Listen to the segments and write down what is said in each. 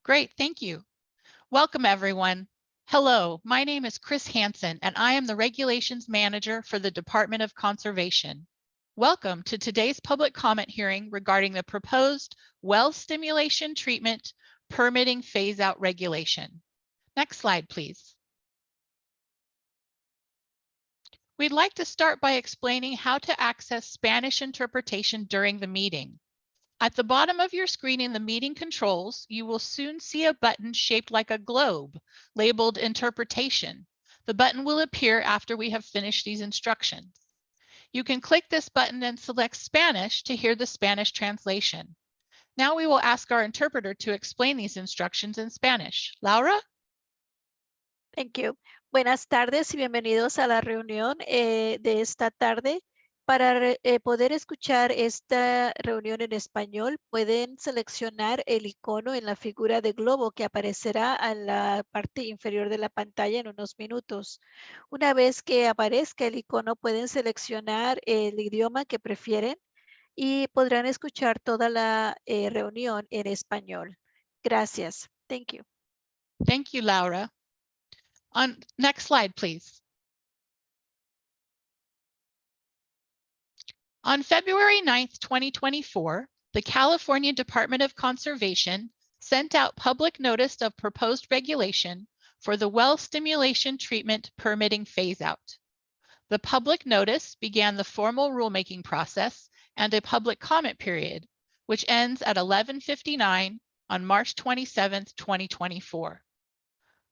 Great, thank you. Welcome, everyone. Hello, my name is Chris Hansen, and I am the Regulations Manager for the Department of Conservation. Welcome to today's public comment hearing regarding the proposed well stimulation treatment permitting phase-out regulation. Next slide, please. We'd like to start by explaining how to access Spanish interpretation during the meeting. At the bottom of your screen in the meeting controls, you will soon see a button shaped like a globe labeled Interpretation. The button will appear after we have finished these instructions. You can click this button and select Spanish to hear the Spanish translation. Now we will ask our interpreter to explain these instructions in Spanish. Laura? Thank you. Buenas tardes y bienvenidos a la reunión de esta tarde. Para poder escuchar esta reunión en español, pueden seleccionar el icono en la figura de globo que aparecerá en la parte inferior de la pantalla en unos minutos. Una vez que aparezca el icono, pueden seleccionar el idioma que prefieren y podrán escuchar toda la reunión en español. Gracias. Thank you. Thank you, Laura. Next slide, please. On February 9th, 2024, the California Department of Conservation sent out public notice of proposed regulation for the well stimulation treatment permitting phase-out. The public notice began the formal rulemaking process and a public comment period, which ends at 11:59 on March 27th, 2024.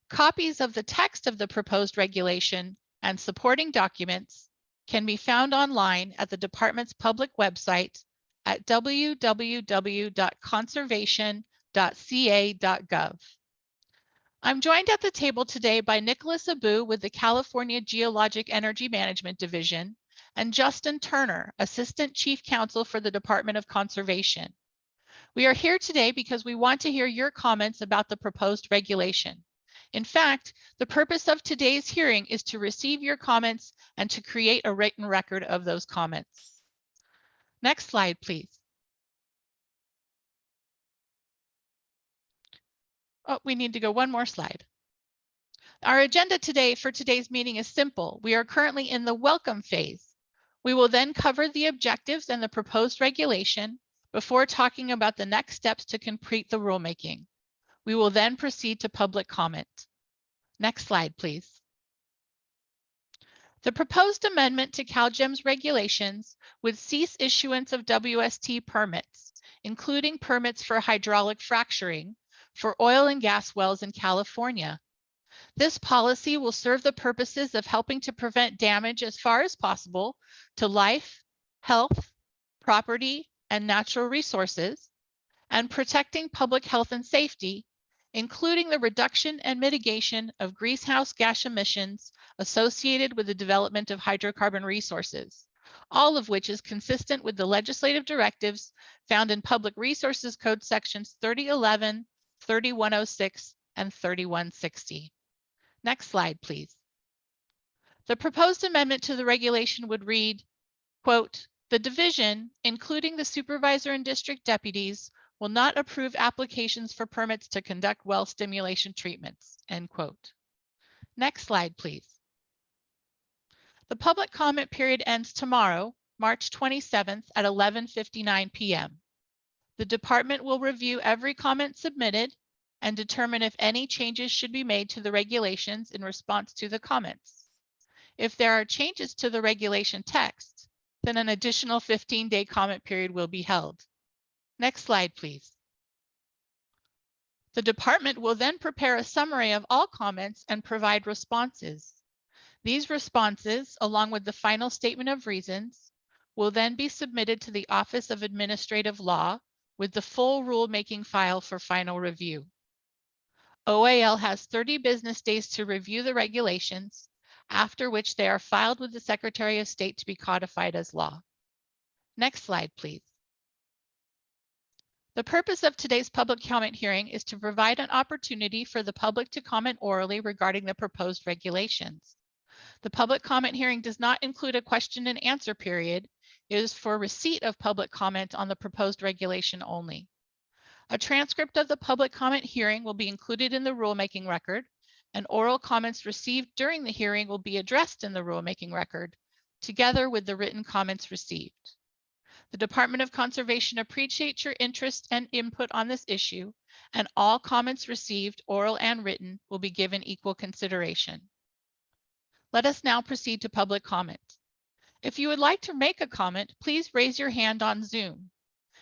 Copies of the text of the proposed regulation and supporting documents can be found online at the department's public website at www.conservation.ca.gov. I'm joined at the table today by Nicholas Abu with the California Geologic Energy Management Division and Justin Turner, Assistant Chief Counsel for the Department of Conservation. We are here today because we want to hear your comments about the proposed regulation. In fact, the purpose of today's hearing is to receive your comments and to create a written record of those comments. Next slide, please. Oh, we need to go one more slide. Our agenda today for today's meeting is simple. We are currently in the welcome phase. We will then cover the objectives and the proposed regulation before talking about the next steps to complete the rulemaking. We will then proceed to public comment. Next slide, please. The proposed amendment to CalGEM's regulations would cease issuance of WST permits, including permits for hydraulic fracturing for oil and gas wells in California. This policy will serve the purposes of helping to prevent damage as far as possible to life, health, property, and natural resources, and protecting public health and safety, including the reduction and mitigation of greenhouse gas emissions associated with the development of hydrocarbon resources, all of which is consistent with the legislative directives found in Public Resources Code sections 3011, 3106, and 3160. Next slide, please. The proposed amendment to the regulation would read, quote, "The division, including the supervisor and district deputies, will not approve applications for permits to conduct well stimulation treatments," end quote. Next slide, please. The public comment period ends tomorrow, March 27th at 11:59 p.m. The department will review every comment submitted and determine if any changes should be made to the regulations in response to the comments. If there are changes to the regulation text, then an additional 15-day comment period will be held. Next slide, please. The department will then prepare a summary of all comments and provide responses. These responses, along with the final statement of reasons, will then be submitted to the Office of Administrative Law with the full rulemaking file for final review. OAL has 30 business days to review the regulations, after which they are filed with the Secretary of State to be codified as law. Next slide, please. The purpose of today's public comment hearing is to provide an opportunity for the public to comment orally regarding the proposed regulations. The public comment hearing does not include a question and answer period. It is for receipt of public comment on the proposed regulation only. A transcript of the public comment hearing will be included in the rulemaking record, and oral comments received during the hearing will be addressed in the rulemaking record, together with the written comments received. The Department of Conservation appreciates your interest and input on this issue, and all comments received, oral and written, will be given equal consideration. Let us now proceed to public comment. If you would like to make a comment, please raise your hand on Zoom.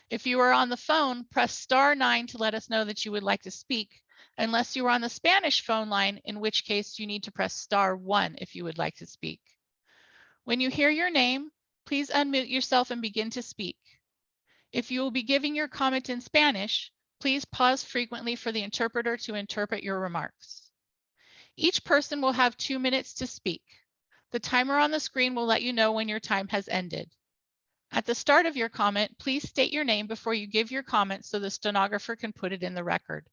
If you are on the phone, press *9 to let us know that you would like to speak, unless you are on the Spanish phone line, in which case you need to press *1 if you would like to speak. When you hear your name, please unmute yourself and begin to speak. If you will be giving your comment in Spanish, please pause frequently for the interpreter to interpret your remarks. Each person will have 2 minutes to speak. The timer on the screen will let you know when your time has ended. At the start of your comment, please state your name before you give your comment so the stenographer can put it in the record.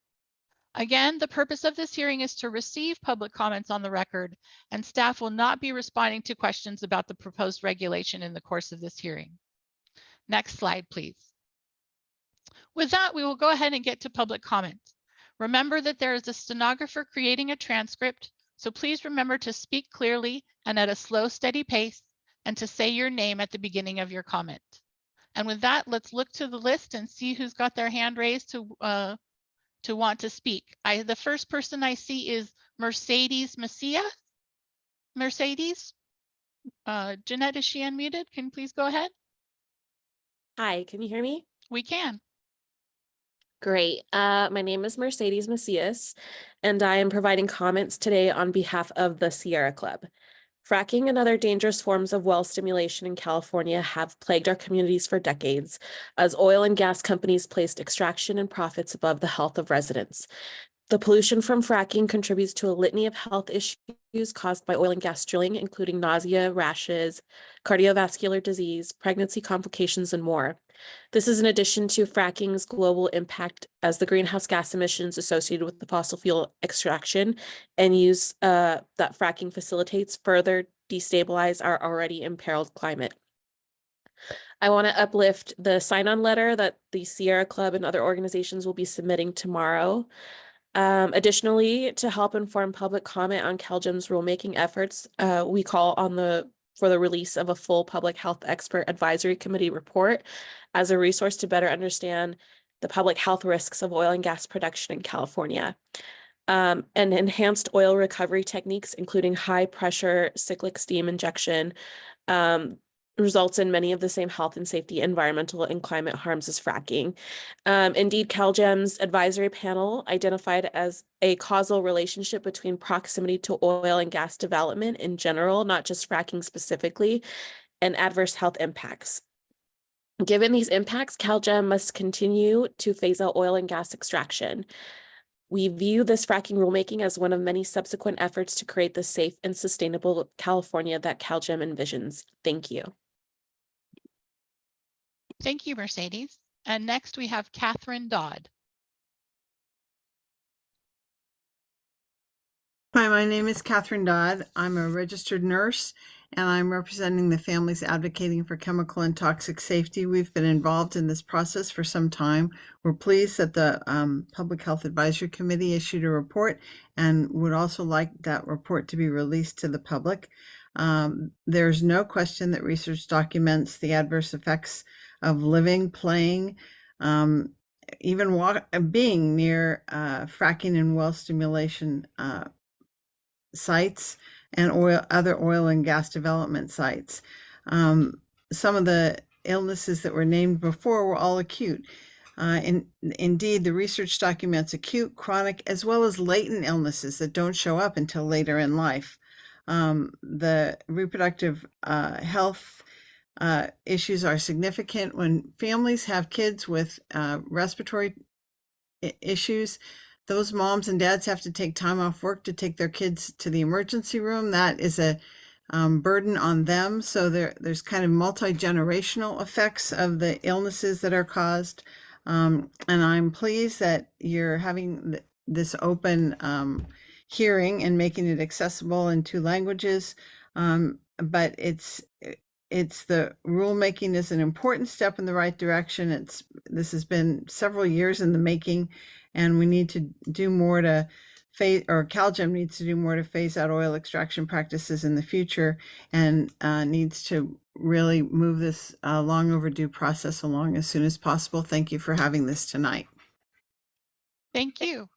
Again, the purpose of this hearing is to receive public comments on the record, and staff will not be responding to questions about the proposed regulation in the course of this hearing. Next slide, please. With that, we will go ahead and get to public comment. Remember that there is a stenographer creating a transcript, so please remember to speak clearly and at a slow, steady pace, and to say your name at the beginning of your comment. And with that, let's look to the list and see who's got their hand raised to want to speak. The first person I see is Mercedes Macia. Mercedes, Jeanette, is she unmuted? Can you please go ahead? Hi, can you hear me? We can. Great. My name is Mercedes Macias, and I am providing comments today on behalf of the Sierra Club. Fracking and other dangerous forms of well stimulation in California have plagued our communities for decades, as oil and gas companies placed extraction and profits above the health of residents. The pollution from fracking contributes to a litany of health issues caused by oil and gas drilling, including nausea, rashes, cardiovascular disease, pregnancy complications, and more. This is in addition to fracking's global impact as the greenhouse gas emissions associated with the fossil fuel extraction and use that fracking facilitates further destabilize our already imperiled climate. I want to uplift the sign-on letter that the Sierra Club and other organizations will be submitting tomorrow. Additionally, to help inform public comment on CalGEM's rulemaking efforts, we call on for the release of a full public health expert advisory committee report as a resource to better understand the public health risks of oil and gas production in California. And enhanced oil recovery techniques, including high pressure cyclic steam injection, results in many of the same health and safety, environmental, and climate harms as fracking. Indeed, CalGEM's advisory panel identified as a causal relationship between proximity to oil and gas development in general, not just fracking specifically, and adverse health impacts. Given these impacts, CalGEM must continue to phase out oil and gas extraction. We view this fracking rulemaking as one of many subsequent efforts to create the safe and sustainable California that CalGEM envisions. Thank you. Thank you, Mercedes. And next we have Catherine Dodd. Hi, my name is Catherine Dodd. I'm a registered nurse, and I'm representing the families advocating for chemical and toxic safety. We've been involved in this process for some time. We're pleased that the Public Health Advisory Committee issued a report and would also like that report to be released to the public. There's no question that research documents the adverse effects of living, playing, even being near fracking and well stimulation sites and other oil and gas development sites. Some of the illnesses that were named before were all acute. Indeed, the research documents acute, chronic, as well as latent illnesses that don't show up until later in life. The reproductive health issues are significant. When families have kids with respiratory issues, those moms and dads have to take time off work to take their kids to the emergency room. That is a burden on them. So there's kind of multi-generational effects of the illnesses that are caused. And I'm pleased that you're having this open hearing and making it accessible in 2 languages. But the rulemaking is an important step in the right direction. This has been several years in the making, and we need to do more to CalGEM needs to do more to phase out oil extraction practices in the future, and needs to really move this long overdue process along as soon as possible. Thank you for having this tonight. Thank you.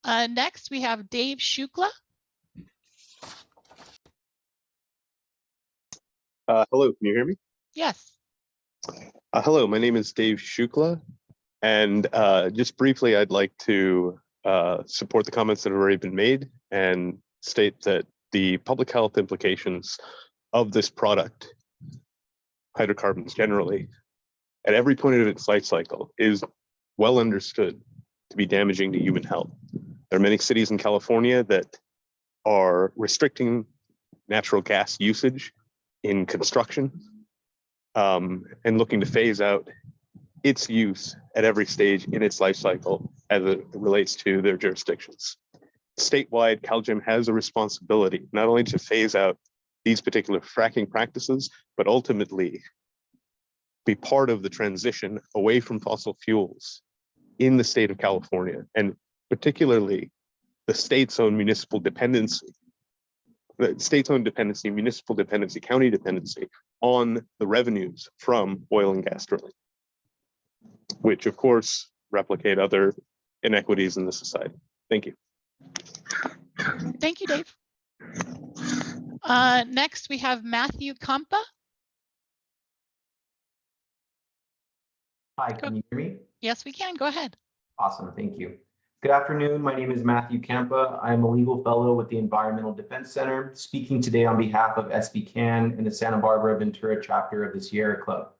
Next, we have Dave Shukla. Hello, can you hear me? Yes. Hello, my name is Dave Shukla, and just briefly, I'd like to support the comments that have already been made and state that the public health implications of this product, hydrocarbons generally, at every point of its life cycle is well understood to be damaging to human health. There are many cities in California that are restricting natural gas usage in construction and looking to phase out its use at every stage in its life cycle as it relates to their jurisdictions. Statewide, CalGEM has a responsibility not only to phase out these particular fracking practices, but ultimately be part of the transition away from fossil fuels in the state of California, and particularly the state's own municipal dependency, municipal dependency, county dependency on the revenues from oil and gas drilling, which of course replicate other inequities in the society. Thank you. Thank you, Dave. Next, we have Matthew Kampa. Hi, can you hear me? Yes, we can. Go ahead. Awesome, thank you. Good afternoon. My name is Matthew Kampa. I'm a legal fellow with the Environmental Defense Center, speaking today on behalf of SBCAN and the Santa Barbara Ventura chapter of the Sierra Club.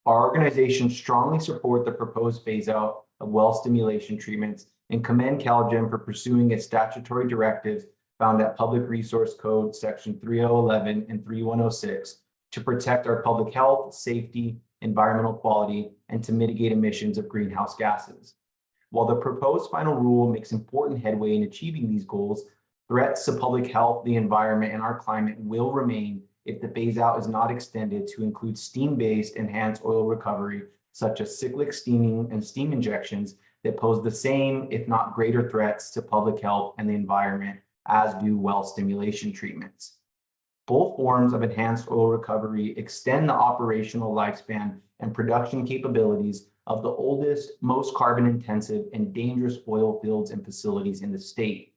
Our organization strongly support the proposed phase out of well stimulation treatments and commend CalGEM for pursuing its statutory directives found at Public Resource Code section 3011 and 3106 to protect our public health, safety, environmental quality, and to mitigate emissions of greenhouse gases. While the proposed final rule makes important headway in achieving these goals, threats to public health, the environment, and our climate will remain if the phase out is not extended to include steam-based enhanced oil recovery, such as cyclic steaming and steam injections that pose the same, if not greater, threats to public health and the environment as do well stimulation treatments. Both forms of enhanced oil recovery extend the operational lifespan and production capabilities of the oldest, most carbon-intensive and dangerous oil fields and facilities in the state.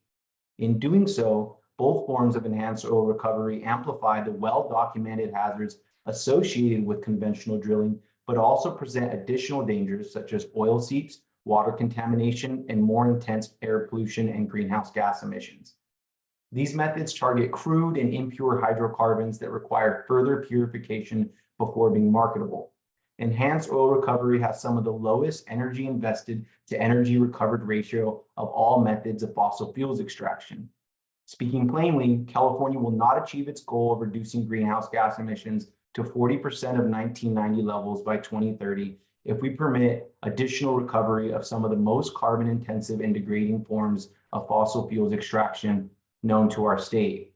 In doing so, both forms of enhanced oil recovery amplify the well-documented hazards associated with conventional drilling, but also present additional dangers such as oil seeps, water contamination, and more intense air pollution and greenhouse gas emissions. These methods target crude and impure hydrocarbons that require further purification before being marketable. Enhanced oil recovery has some of the lowest energy invested to energy recovered ratio of all methods of fossil fuels extraction. Speaking plainly, California will not achieve its goal of reducing greenhouse gas emissions to 40% of 1990 levels by 2030 if we permit additional recovery of some of the most carbon intensive and degrading forms of fossil fuels extraction known to our state.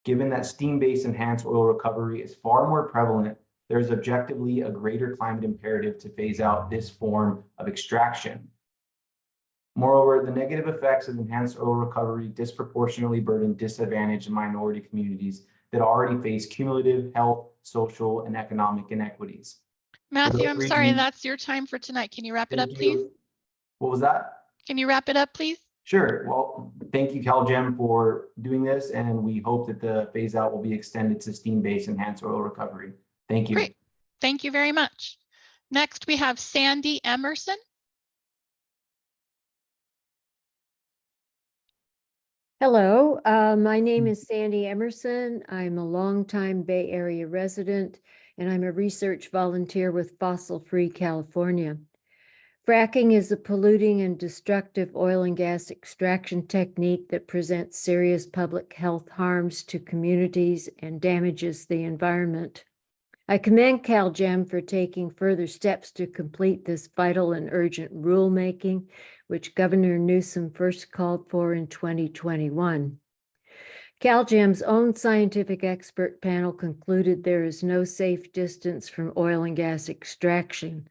Given that steam-based enhanced oil recovery is far more prevalent, there is objectively a greater climate imperative to phase out this form of extraction. Moreover, the negative effects of enhanced oil recovery disproportionately burden disadvantaged and minority communities that already face cumulative health, social, and economic inequities. Matthew, I'm sorry, that's your time for tonight. Can you wrap it up, please? What was that? Can you wrap it up, please? Sure. Well, thank you, CalGEM, for doing this, and we hope that the phase out will be extended to steam-based enhanced oil recovery. Thank you. Great. Thank you very much. Next, we have Sandy Emerson. Hello, my name is Sandy Emerson. I'm a longtime Bay Area resident, and I'm a research volunteer with Fossil Free California. Fracking is a polluting and destructive oil and gas extraction technique that presents serious public health harms to communities and damages the environment. I commend CalGEM for taking further steps to complete this vital and urgent rulemaking, which Governor Newsom first called for in 2021. CalGEM's own scientific expert panel concluded there is no safe distance from oil and gas extraction.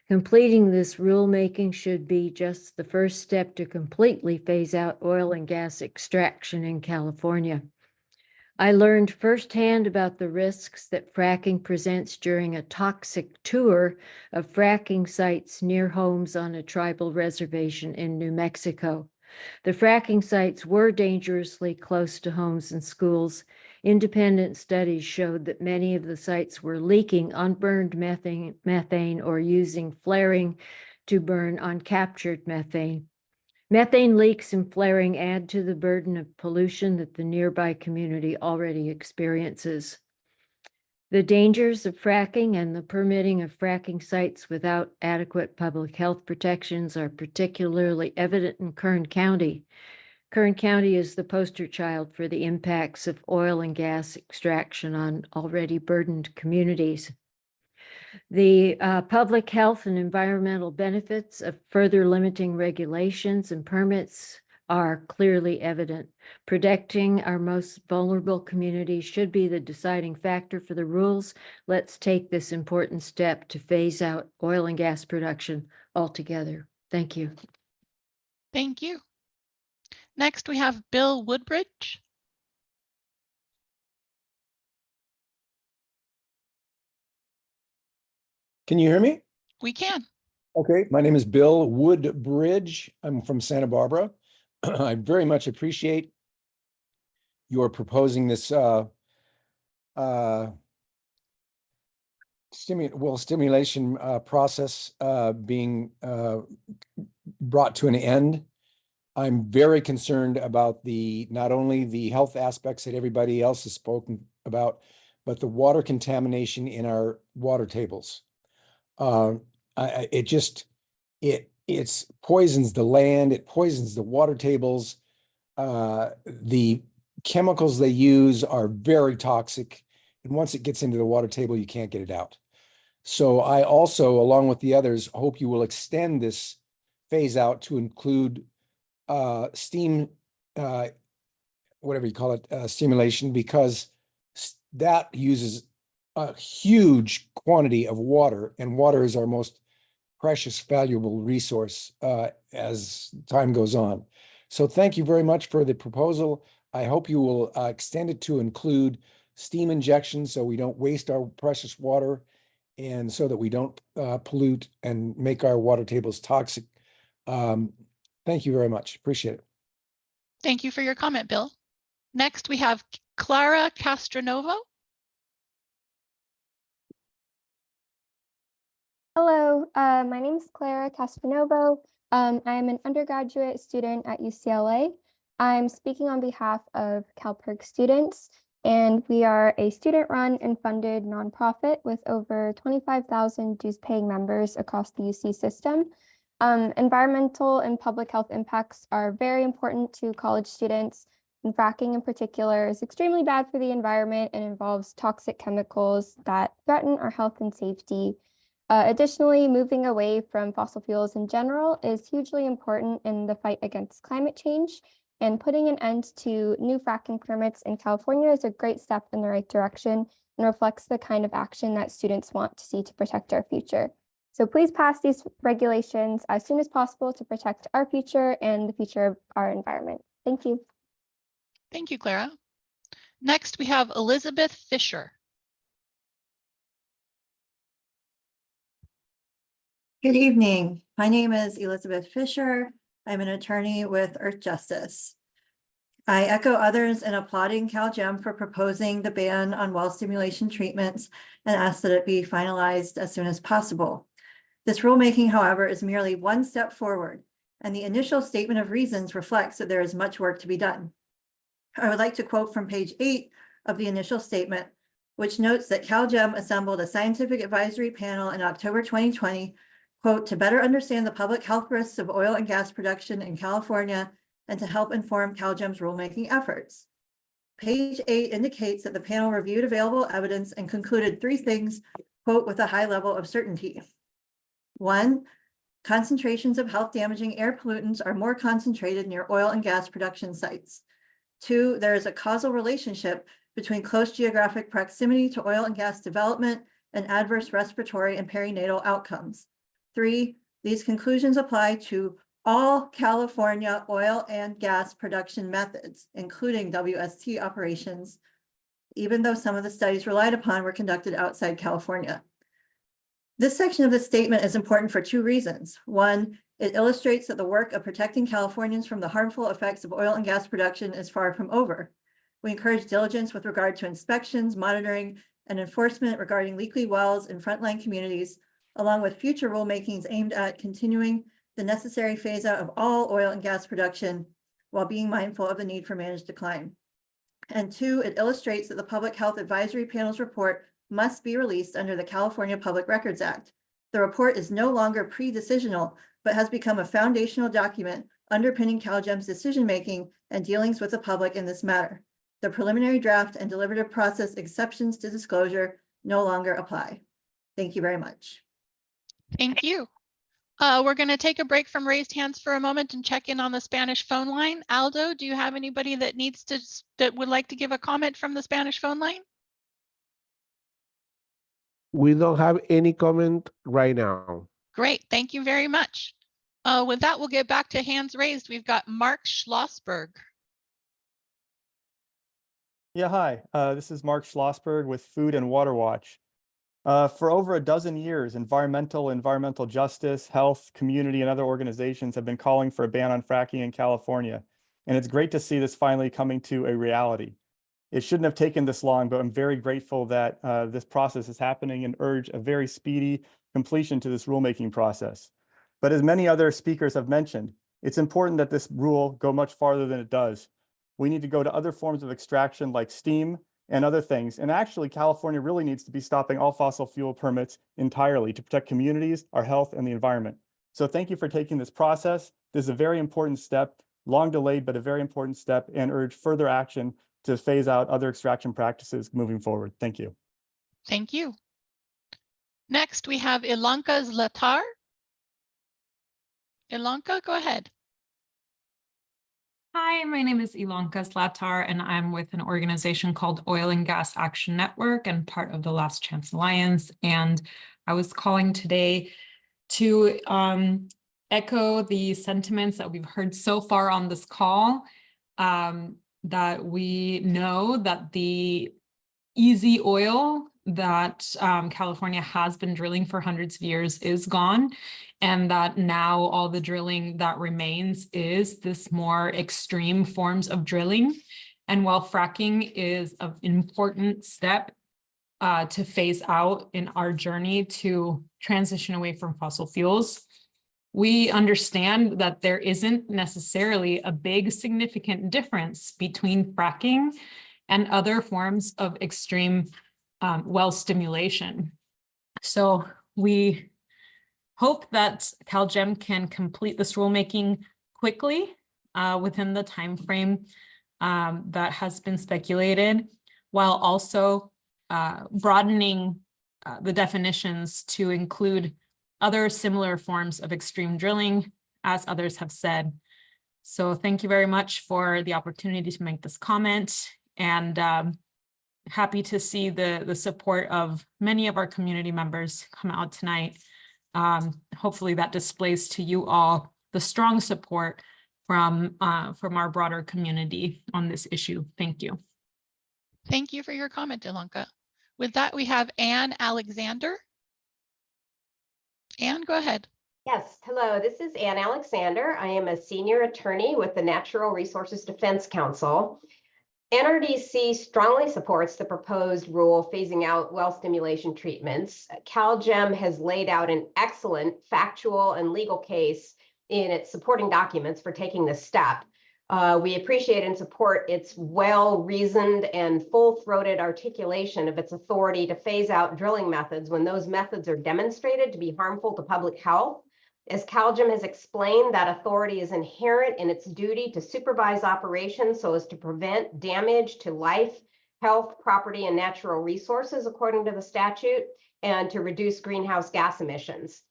Completing this rulemaking should be just the first step to completely phase out oil and gas extraction in California. I learned firsthand about the risks that fracking presents during a toxic tour of fracking sites near homes on a tribal reservation in New Mexico. The fracking sites were dangerously close to homes and schools. Independent studies showed that many of the sites were leaking unburned methane or using flaring to burn uncaptured methane. Methane leaks and flaring add to the burden of pollution that the nearby community already experiences. The dangers of fracking and the permitting of fracking sites without adequate public health protections are particularly evident in Kern County. Kern County is the poster child for the impacts of oil and gas extraction on already burdened communities. The public health and environmental benefits of further limiting regulations and permits are clearly evident. Protecting our most vulnerable communities should be the deciding factor for the rules. Let's take this important step to phase out oil and gas production altogether. Thank you. Thank you. Next, we have Bill Woodbridge. Can you hear me? We can. Okay, my name is Bill Woodbridge. I'm from Santa Barbara. I very much appreciate your proposing this stimulation process being brought to an end. I'm very concerned about not only the health aspects that everybody else has spoken about, but the water contamination in our water tables. It poisons the land, it poisons the water tables. The chemicals they use are very toxic, and once it gets into the water table, you can't get it out. So I also, along with the others, hope you will extend this phase out to include steam, whatever you call it, stimulation, because that uses a huge quantity of water, and water is our most precious, valuable resource as time goes on. So thank you very much for the proposal. I hope you will extend it to include steam injection so we don't waste our precious water, and so that we don't pollute and make our water tables toxic. Thank you very much. Appreciate it. Thank you for your comment, Bill. Next, we have Clara Castronovo. Hello, my name is Clara Castronovo. I am an undergraduate student at UCLA. I'm speaking on behalf of CalPERC students, and we are a student-run and funded nonprofit with over 25,000 dues-paying members across the UC system. Environmental and public health impacts are very important to college students, and fracking in particular is extremely bad for the environment and involves toxic chemicals that threaten our health and safety. Additionally, moving away from fossil fuels in general is hugely important in the fight against climate change, and putting an end to new fracking permits in California is a great step in the right direction and reflects the kind of action that students want to see to protect our future. So please pass these regulations as soon as possible to protect our future and the future of our environment. Thank you. Thank you, Clara. Next, we have Elizabeth Fisher. Good evening. My name is Elizabeth Fisher. I'm an attorney with Earth Justice. I echo others in applauding CalGEM for proposing the ban on well stimulation treatments and ask that it be finalized as soon as possible. This rulemaking, however, is merely one step forward, and the initial statement of reasons reflects that there is much work to be done. I would like to quote from page 8 of the initial statement, which notes that CalGEM assembled a scientific advisory panel in October 2020, quote, to better understand the public health risks of oil and gas production in California and to help inform CalGEM's rulemaking efforts. Page 8 indicates that the panel reviewed available evidence and concluded 3 things, quote, with a high level of certainty. 1, concentrations of health damaging air pollutants are more concentrated near oil and gas production sites. 2, there is a causal relationship between close geographic proximity to oil and gas development and adverse respiratory and perinatal outcomes. 3, these conclusions apply to all California oil and gas production methods, including WST operations, even though some of the studies relied upon were conducted outside California. This section of the statement is important for 2 reasons. 1, it illustrates that the work of protecting Californians from the harmful effects of oil and gas production is far from over. We encourage diligence with regard to inspections, monitoring, and enforcement regarding leaky wells in frontline communities, along with future rulemakings aimed at continuing the necessary phase out of all oil and gas production while being mindful of the need for managed decline. And 2, it illustrates that the Public Health Advisory Panel's report must be released under the California Public Records Act. The report is no longer pre-decisional, but has become a foundational document underpinning CalGEM's decision-making and dealings with the public in this matter. The preliminary draft and deliberative process exceptions to disclosure no longer apply. Thank you very much. Thank you. We're going to take a break from raised hands for a moment and check in on the Spanish phone line. Aldo, do you have anybody that would like to give a comment from the Spanish phone line? We don't have any comment right now. Great, thank you very much. With that, we'll get back to hands raised. We've got Mark Schlossberg. Yeah, hi. This is Mark Schlossberg with Food and Water Watch. For over a dozen years, environmental justice, health, community, and other organizations have been calling for a ban on fracking in California. And it's great to see this finally coming to a reality. It shouldn't have taken this long, but I'm very grateful that this process is happening and urge a very speedy completion to this rulemaking process. But as many other speakers have mentioned, it's important that this rule go much farther than it does. We need to go to other forms of extraction like steam and other things. And actually, California really needs to be stopping all fossil fuel permits entirely to protect communities, our health, and the environment. So thank you for taking this process. This is a very important step, long delayed, but a very important step, and urge further action to phase out other extraction practices moving forward. Thank you. Thank you. Next, we have Ilanka Zlatar. Ilanka, go ahead. Hi, my name is Ilanka Zlatar, and I'm with an organization called Oil and Gas Action Network and part of the Last Chance Alliance. And I was calling today to echo the sentiments that we've heard so far on this call, that we know that the easy oil that California has been drilling for hundreds of years is gone, and that now all the drilling that remains is this more extreme forms of drilling. And while fracking is an important step to phase out in our journey to transition away from fossil fuels, we understand that there isn't necessarily a big significant difference between fracking and other forms of extreme well stimulation. So we hope that CalGEM can complete this rulemaking quickly within the time frame that has been speculated, while also broadening the definitions to include other similar forms of extreme drilling, as others have said. So thank you very much for the opportunity to make this comment, and happy to see the support of many of our community members come out tonight. Hopefully that displays to you all the strong support from our broader community on this issue. Thank you. Thank you for your comment, Ilanka. With that, we have Anne Alexander. Anne, go ahead. Yes, hello, this is Anne Alexander. I am a senior attorney with the Natural Resources Defense Council. NRDC strongly supports the proposed rule phasing out well stimulation treatments. CalGEM has laid out an excellent factual and legal case in its supporting documents for taking this step. We appreciate and support its well-reasoned and full-throated articulation of its authority to phase out drilling methods when those methods are demonstrated to be harmful to public health. As CalGEM has explained, that authority is inherent in its duty to supervise operations so as to prevent damage to life, health, property, and natural resources according to the statute, and to reduce greenhouse gas emissions.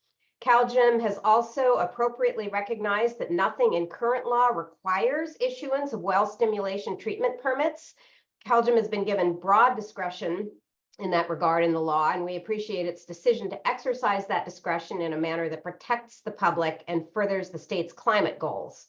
CalGEM has also appropriately recognized that nothing in current law requires issuance of well stimulation treatment permits. CalGEM has been given broad discretion in that regard in the law, and we appreciate its decision to exercise that discretion in a manner that protects the public and furthers the state's climate goals.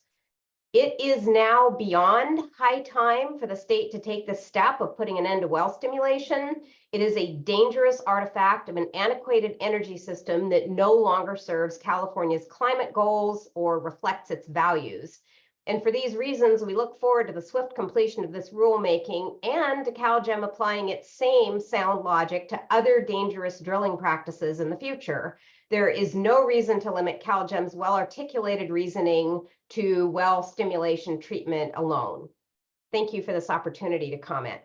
It is now beyond high time for the state to take the step of putting an end to well stimulation. It is a dangerous artifact of an antiquated energy system that no longer serves California's climate goals or reflects its values. And for these reasons, we look forward to the swift completion of this rulemaking and to CalGEM applying its same sound logic to other dangerous drilling practices in the future. There is no reason to limit CalGEM's well-articulated reasoning to well stimulation treatment alone. Thank you for this opportunity to comment.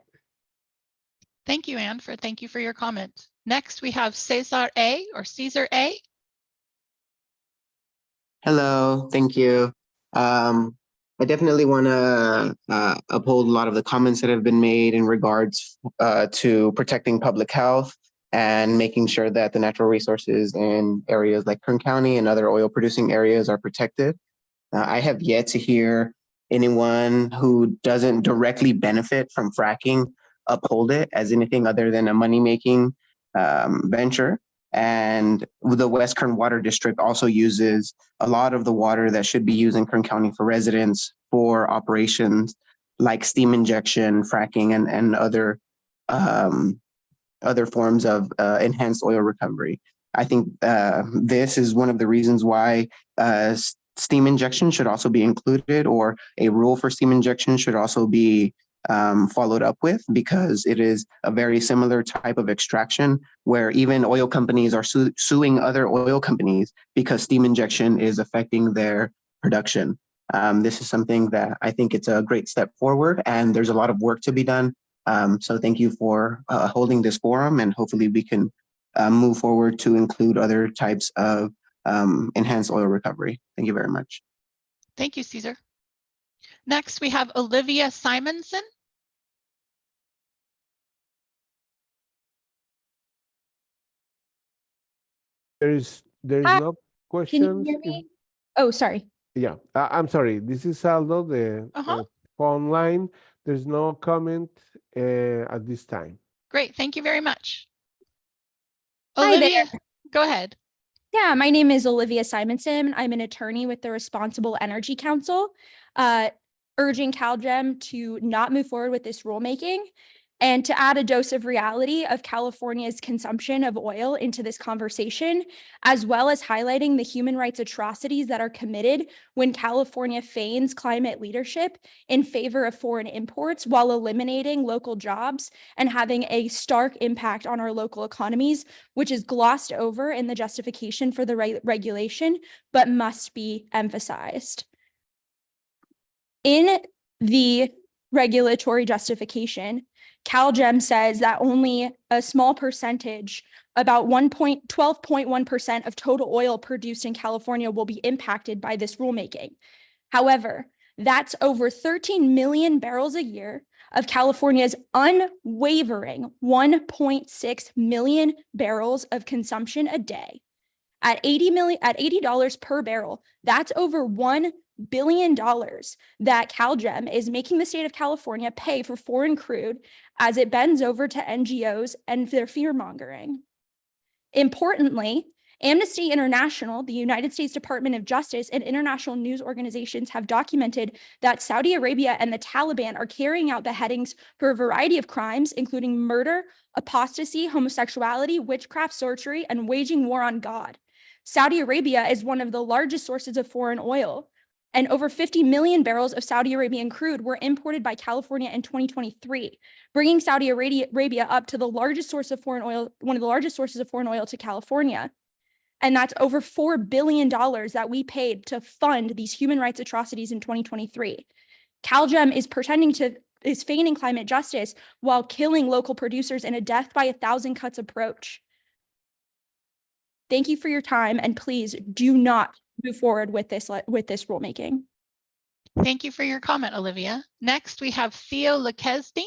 Thank you, Anne, thank you for your comment. Next, we have Cesar A. or Caesar A. Hello, thank you. I definitely want to uphold a lot of the comments that have been made in regards to protecting public health and making sure that the natural resources in areas like Kern County and other oil producing areas are protected. I have yet to hear anyone who doesn't directly benefit from fracking uphold it as anything other than a money-making venture. And the West Kern Water District also uses a lot of the water that should be used in Kern County for residents for operations like steam injection, fracking, and other forms of enhanced oil recovery. I think this is one of the reasons why steam injection should also be included, or a rule for steam injection should also be followed up with, because it is a very similar type of extraction where even oil companies are suing other oil companies because steam injection is affecting their production. This is something that I think it's a great step forward, and there's a lot of work to be done. So thank you for holding this forum, and hopefully we can move forward to include other types of enhanced oil recovery. Thank you very much. Thank you, Caesar. Next, we have Olivia Simonson. There's Hi, no can you questions. hear me? Oh, sorry. Yeah, I'm sorry. This is Aldo, the phone line. There's no comment at this time. Great, thank you very much. Hi Olivia, there. go ahead. Yeah, my name is Olivia Simonson. I'm an attorney with the Responsible Energy Council, urging CalGEM to not move forward with this rulemaking and to add a dose of reality of California's consumption of oil into this conversation, as well as highlighting the human rights atrocities that are committed when California feigns climate leadership in favor of foreign imports while eliminating local jobs and having a stark impact on our local economies, which is glossed over in the justification for the regulation, but must be emphasized. In the regulatory justification, CalGEM says that only a small percentage, about 12.1% of total oil produced in California will be impacted by this rulemaking. However, that's over 13 million barrels a year of California's unwavering 1.6 million barrels of consumption a day. At $80 per barrel, that's over $1 billion that CalGEM is making the state of California pay for foreign crude as it bends over to NGOs and their fear-mongering. Importantly, Amnesty International, the United States Department of Justice, and international news organizations have documented that Saudi Arabia and the Taliban are carrying out beheadings for a variety of crimes, including murder, apostasy, homosexuality, witchcraft, sorcery, and waging war on God. Saudi Arabia is one of the largest sources of foreign oil, and over 50 million barrels of Saudi Arabian crude were imported by California in 2023, bringing Saudi Arabia up to the largest source of foreign oil, one of the largest sources of foreign oil to California. And that's over $4 billion that we paid to fund these human rights atrocities in 2023. CalGEM is feigning climate justice while killing local producers in a death by 1,000 cuts approach. Thank you for your time, and please do not move forward with this rulemaking. Thank you for your comment, Olivia. Next, we have Theo Lekesny.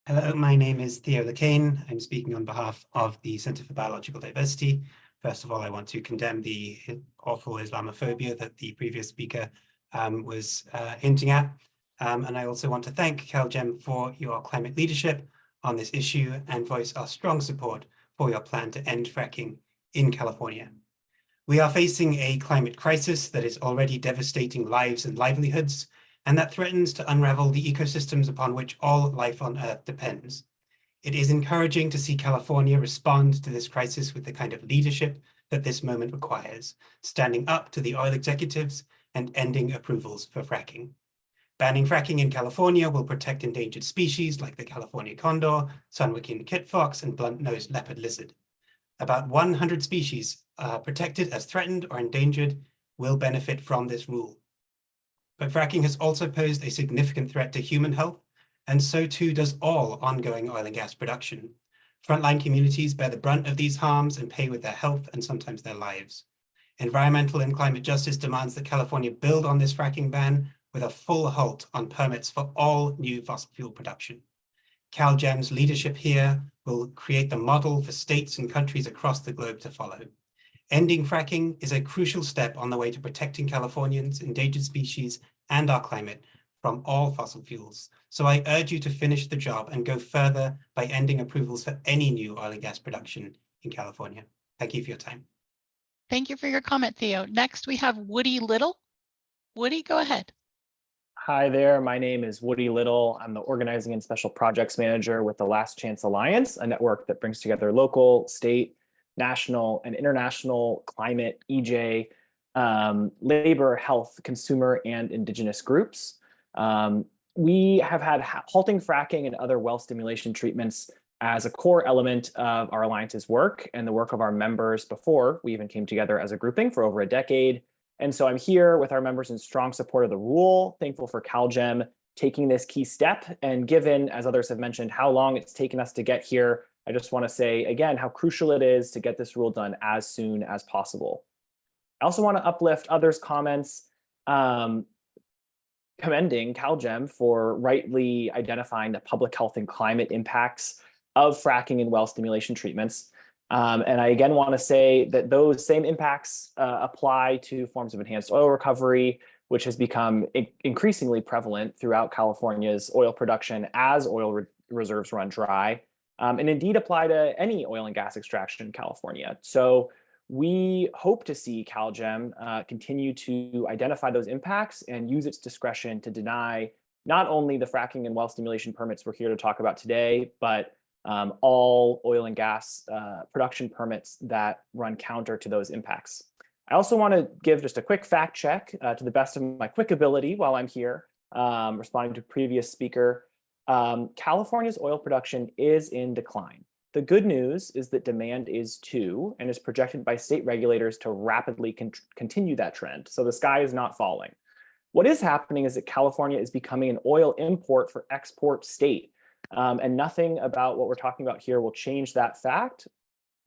Hello, my name is Theo Lacane. I'm speaking on behalf of the Center for Biological Diversity. First of all, I want to condemn the awful Islamophobia that the previous speaker was hinting at. And I also want to thank CalGEM for your climate leadership on this issue and voice our strong support for your plan to end fracking in California. We are facing a climate crisis that is already devastating lives and livelihoods, and that threatens to unravel the ecosystems upon which all life on Earth depends. It is encouraging to see California respond to this crisis with the kind of leadership that this moment requires, standing up to the oil executives and ending approvals for fracking. Banning fracking in California will protect endangered species like the California condor, San Joaquin kit fox, and blunt-nosed leopard lizard. About 100 species protected as threatened or endangered will benefit from this rule. But fracking has also posed a significant threat to human health, and so too does all ongoing oil and gas production. Frontline communities bear the brunt of these harms and pay with their health and sometimes their lives. Environmental and climate justice demands that California build on this fracking ban with a full halt on permits for all new fossil fuel production. CalGEM's leadership here will create the model for states and countries across the globe to follow. Ending fracking is a crucial step on the way to protecting Californians, endangered species, and our climate from all fossil fuels. So I urge you to finish the job and go further by ending approvals for any new oil and gas production in California. Thank you for your time. Thank you for your comment, Theo. Next, we have Woody Little. Woody, go ahead. Hi there, my name is Woody Little. I'm the Organizing and Special Projects Manager with the Last Chance Alliance, a network that brings together local, state, national, and international climate, EJ, labor, health, consumer, and indigenous groups. We have had halting fracking and other well stimulation treatments as a core element of our alliance's work and the work of our members before we even came together as a grouping for over a decade. And so I'm here with our members in strong support of the rule, thankful for CalGEM taking this key step. And given, as others have mentioned, how long it's taken us to get here, I just want to say again how crucial it is to get this rule done as soon as possible. I also want to uplift others' comments, commending CalGEM for rightly identifying the public health and climate impacts of fracking and well stimulation treatments. And I again want to say that those same impacts apply to forms of enhanced oil recovery, which has become increasingly prevalent throughout California's oil production as oil reserves run dry, and indeed apply to any oil and gas extraction in California. So we hope to see CalGEM continue to identify those impacts and use its discretion to deny not only the fracking and well stimulation permits we're here to talk about today, but all oil and gas production permits that run counter to those impacts. I also want to give just a quick fact check to the best of my quick ability while I'm here, responding to a previous speaker. California's oil production is in decline. The good news is that demand is too, and is projected by state regulators to rapidly continue that trend. So the sky is not falling. What is happening is that California is becoming an oil import for export state. And nothing about what we're talking about here will change that fact,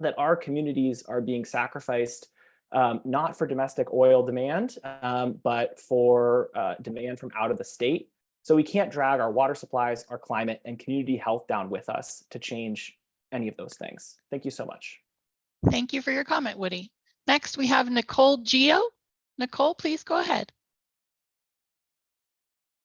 that our communities are being sacrificed not for domestic oil demand, but for demand from out of the state. So we can't drag our water supplies, our climate, and community health down with us to change any of those things. Thank you so much. Thank you for your comment, Woody. Next, we have Nicole Gio. Nicole, please go ahead.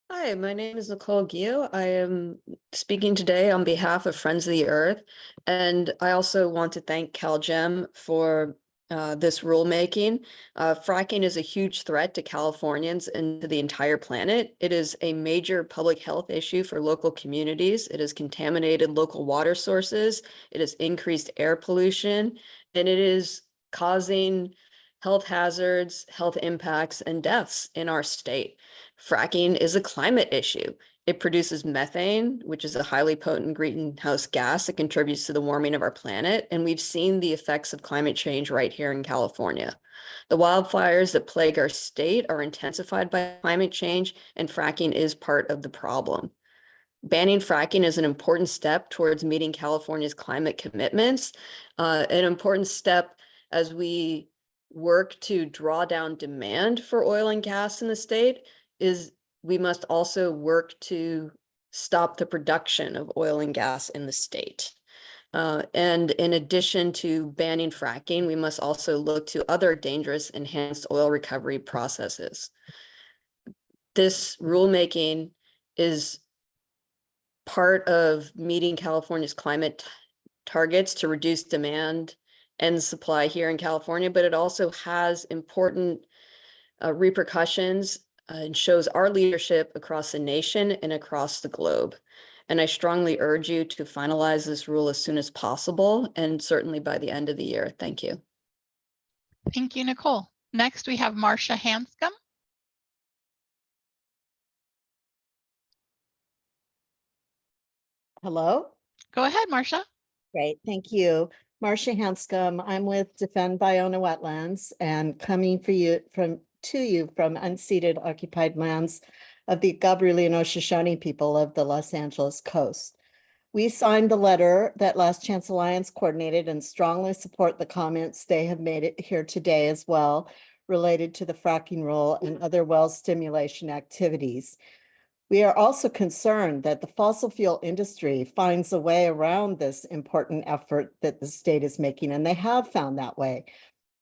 Hi, my name is Nicole Gio. I am speaking today on behalf of Friends of the Earth, and I also want to thank CalGEM for this rulemaking. Fracking is a huge threat to Californians and to the entire planet. It is a major public health issue for local communities. It has contaminated local water sources. It has increased air pollution, and it is causing health hazards, health impacts, and deaths in our state. Fracking is a climate issue. It produces methane, which is a highly potent greenhouse gas that contributes to the warming of our planet. And we've seen the effects of climate change right here in California. The wildfires that plague our state are intensified by climate change, and fracking is part of the problem. Banning fracking is an important step towards meeting California's climate commitments, an important step as we work to draw down demand for oil and gas in the state. Is we must also work to stop the production of oil and gas in the state. And in addition to banning fracking, we must also look to other dangerous enhanced oil recovery processes. This rulemaking is part of meeting California's climate targets to reduce demand and supply here in California, but it also has important repercussions and shows our leadership across the nation and across the globe. And I strongly urge you to finalize this rule as soon as possible, and certainly by the end of the year. Thank you. Thank you, Nicole. Next, we have Marcia Hanscom. Hello? Go ahead, Marcia. Great, thank you. Marcia Hanscom. I'm with Defend Ballona Wetlands and coming to you from unceded occupied lands of the Gabrielino Shoshone people of the Los Angeles coast. We signed the letter that Last Chance Alliance coordinated and strongly support the comments they have made it here today as well, related to the fracking rule and other well stimulation activities. We are also concerned that the fossil fuel industry finds a way around this important effort that the state is making, and they have found that way.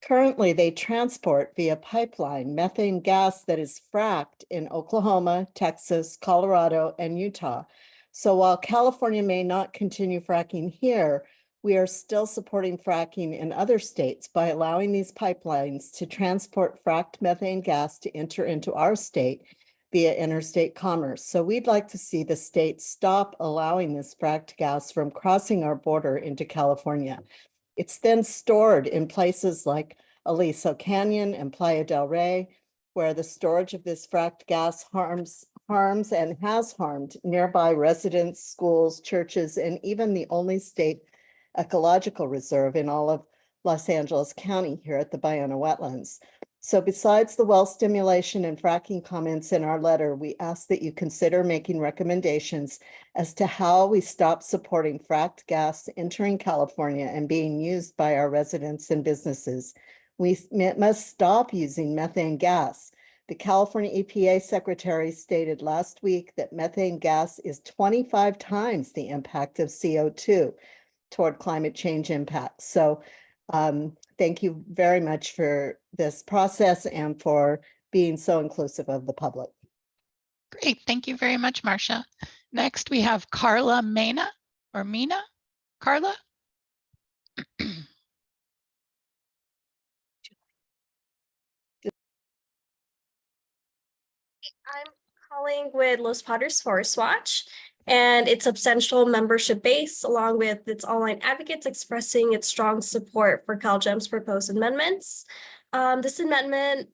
Currently, they transport via pipeline methane gas that is fracked in Oklahoma, Texas, Colorado, and Utah. So while California may not continue fracking here, we are still supporting fracking in other states by allowing these pipelines to transport fracked methane gas to enter into our state via interstate commerce. So we'd like to see the state stop allowing this fracked gas from crossing our border into California. It's then stored in places like Aliso Canyon and Playa del Rey, where the storage of this fracked gas harms and has harmed nearby residents, schools, churches, and even the only state ecological reserve in all of Los Angeles County here at the Ballona Wetlands. So besides the well stimulation and fracking comments in our letter, we ask that you consider making recommendations as to how we stop supporting fracked gas entering California and being used by our residents and businesses. We must stop using methane gas. The California EPA secretary stated last week that methane gas is 25 times the impact of CO2 toward climate change impacts. So thank you very much for this process and for being so inclusive of the public. Great, thank you very much, Marcia. Next, we have Carla Mena or Mina. Carla? I'm calling with Los Padres Forest Watch, and its substantial membership base, along with its online advocates, expressing its strong support for CalGEM's proposed amendments. This amendment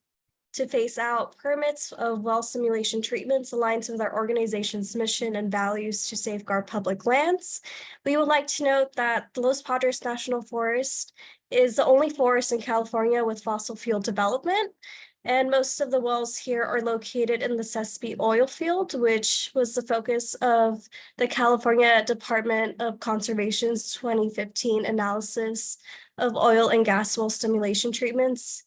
to phase out permits of well stimulation treatments aligns with our organization's mission and values to safeguard public lands. We would like to note that the Los Padres National Forest is the only forest in California with fossil fuel development. And most of the wells here are located in the Sespe oil field, which was the focus of the California Department of Conservation's 2015 analysis of oil and gas well stimulation treatments.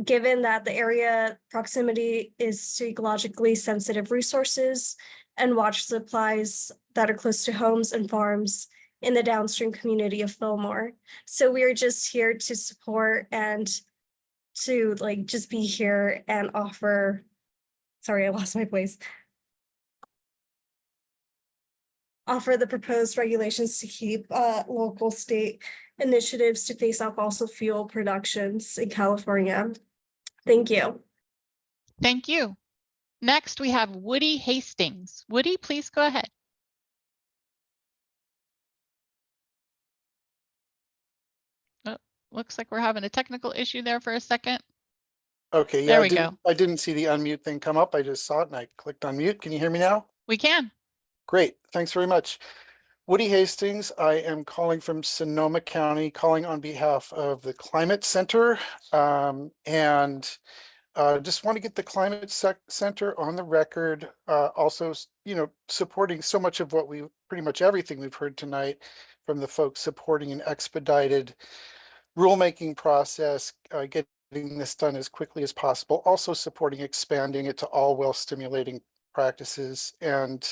Given that the area proximity is to ecologically sensitive resources and water supplies that are close to homes and farms in the downstream community of Fillmore. So we're just here to support and to just be here and offer, sorry, I lost my place. Offer the proposed regulations to keep local state initiatives to phase out fossil fuel productions in California. Thank you. Thank you. Next, we have Woody Hastings. Woody, please go ahead. Oh, looks like we're having a technical issue there for a second. Okay, yeah, I didn't see the unmute thing come up. I just saw it and I clicked on mute. Can you hear me now? We can. Great, thanks very much. Woody Hastings, I am calling from Sonoma County, calling on behalf of the Climate Center. Just want to get the Climate Center on the record. Also, supporting so much of what pretty much everything we've heard tonight from the folks supporting an expedited rulemaking process, getting this done as quickly as possible. Also supporting expanding it to all well stimulating practices. And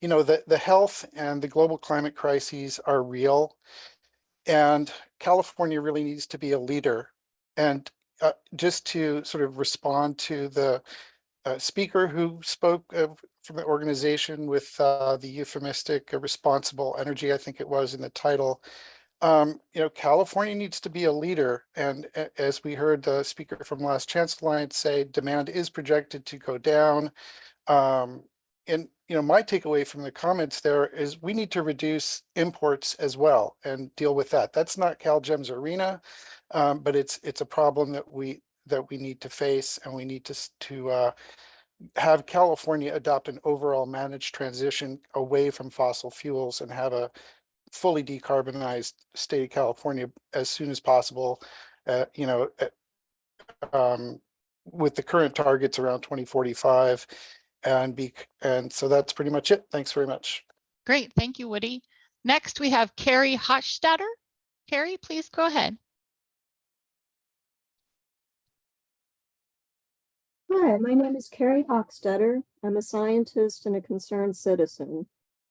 you know, the health and the global climate crises are real, and California really needs to be a leader. And just to sort of respond to the speaker who spoke from the organization with the euphemistic responsible energy, I think it was in the title. You know, California needs to be a leader. And as we heard the speaker from Last Chance Alliance say, demand is projected to go down. And, you know, my takeaway from the comments there is we need to reduce imports as well and deal with that. That's not CalGEM's arena, but it's a problem that we need to face, and we need to have California adopt an overall managed transition away from fossil fuels and have a fully decarbonized state of California as soon as possible. You know, with the current targets around 2045, and so that's pretty much it. Thanks very much. Great, thank you, Woody. Next, we have Carrie Hochstatter. Carrie, please go ahead. Hi, my name is Carrie Hochstetter. I'm a scientist and a concerned citizen.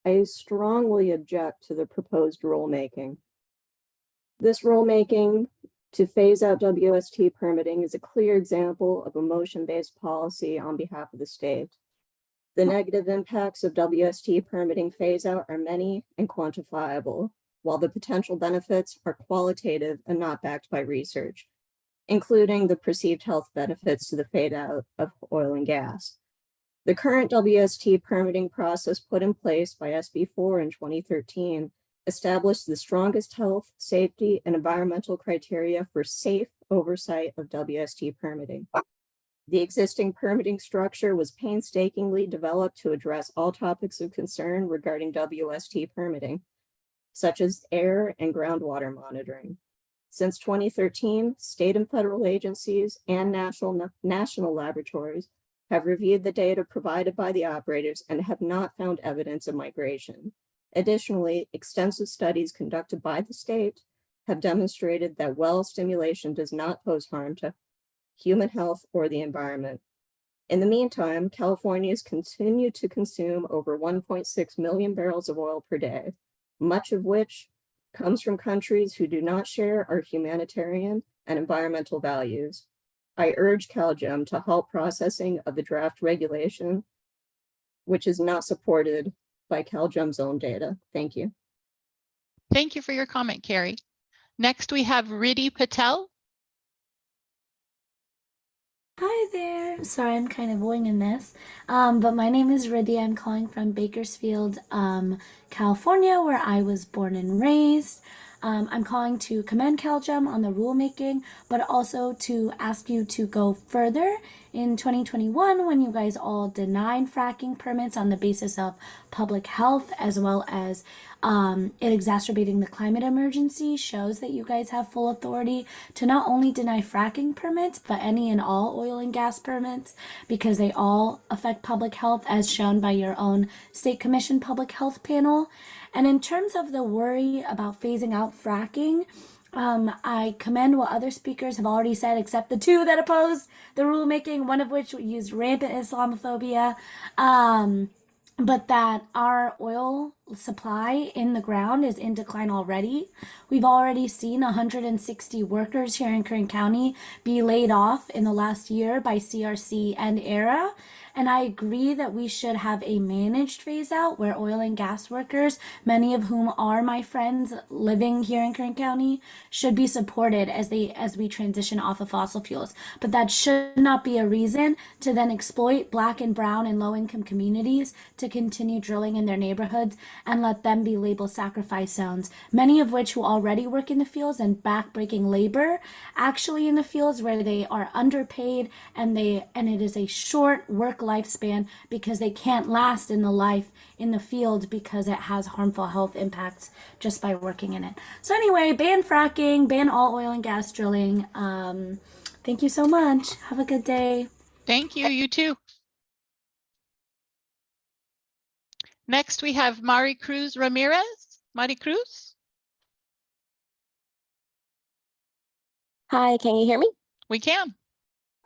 I strongly object to the proposed rulemaking. This rulemaking to phase out WST permitting is a clear example of a motion-based policy on behalf of the state. The negative impacts of WST permitting phase out are many and quantifiable, while the potential benefits are qualitative and not backed by research, including the perceived health benefits to the fade out of oil and gas. The current WST permitting process put in place by SB4 in 2013 established the strongest health, safety, and environmental criteria for safe oversight of WST permitting. The existing permitting structure was painstakingly developed to address all topics of concern regarding WST permitting, such as air and groundwater monitoring. Since 2013, state and federal agencies and national laboratories have reviewed the data provided by the operators and have not found evidence of migration. Additionally, extensive studies conducted by the state have demonstrated that well stimulation does not pose harm to human health or the environment. In the meantime, California has continued to consume over 1.6 million barrels of oil per day, much of which comes from countries who do not share our humanitarian and environmental values. I urge CalGEM to halt processing of the draft regulation, which is not supported by CalGEM's own data. Thank you. Thank you for your comment, Carrie. Next, we have Riddhi Patel. Hi there. Sorry, I'm kind of winging this. But my name is Riddhi. I'm calling from Bakersfield, California, where I was born and raised. I'm calling to commend CalGEM on the rulemaking, but also to ask you to go further. In 2021, when you guys all denied fracking permits on the basis of public health, as well as it exacerbating the climate emergency, shows that you guys have full authority to not only deny fracking permits, but any and all oil and gas permits, because they all affect public health, as shown by your own State Commission Public Health Panel. And in terms of the worry about phasing out fracking, I commend what other speakers have already said, except the two that opposed the rulemaking, one of which used rampant Islamophobia. But that our oil supply in the ground is in decline already. We've already seen 160 workers here in Kern County be laid off in the last year by CRC and ERA. And I agree that we should have a managed phase out where oil and gas workers, many of whom are my friends living here in Kern County, should be supported as we transition off of fossil fuels. But that should not be a reason to then exploit Black and brown and low income communities to continue drilling in their neighborhoods and let them be labeled sacrifice zones, many of which who already work in the fields and backbreaking labor, actually in the fields where they are underpaid and it is a short work lifespan because they can't last in the field because it has harmful health impacts just by working in it. So anyway, ban fracking, ban all oil and gas drilling. Thank you so much. Have a good day. Thank you, you too. Next, we have Mari Cruz Ramirez. Mari Cruz. Hi, can you hear me? We can.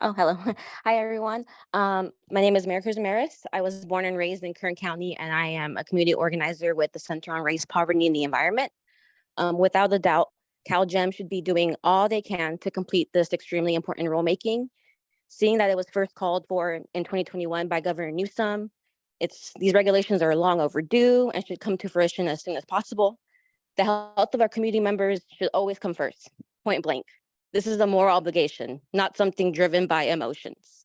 Oh, hello. Hi, everyone. My name is Mary Cruz Maris. I was born and raised in Kern County, and I am a community organizer with the Center on Race, Poverty, and the Environment. Without a doubt, CalGEM should be doing all they can to complete this extremely important rulemaking. Seeing that it was first called for in 2021 by Governor Newsom, these regulations are long overdue and should come to fruition as soon as possible. The health of our community members should always come first, point blank. This is a moral obligation, not something driven by emotions.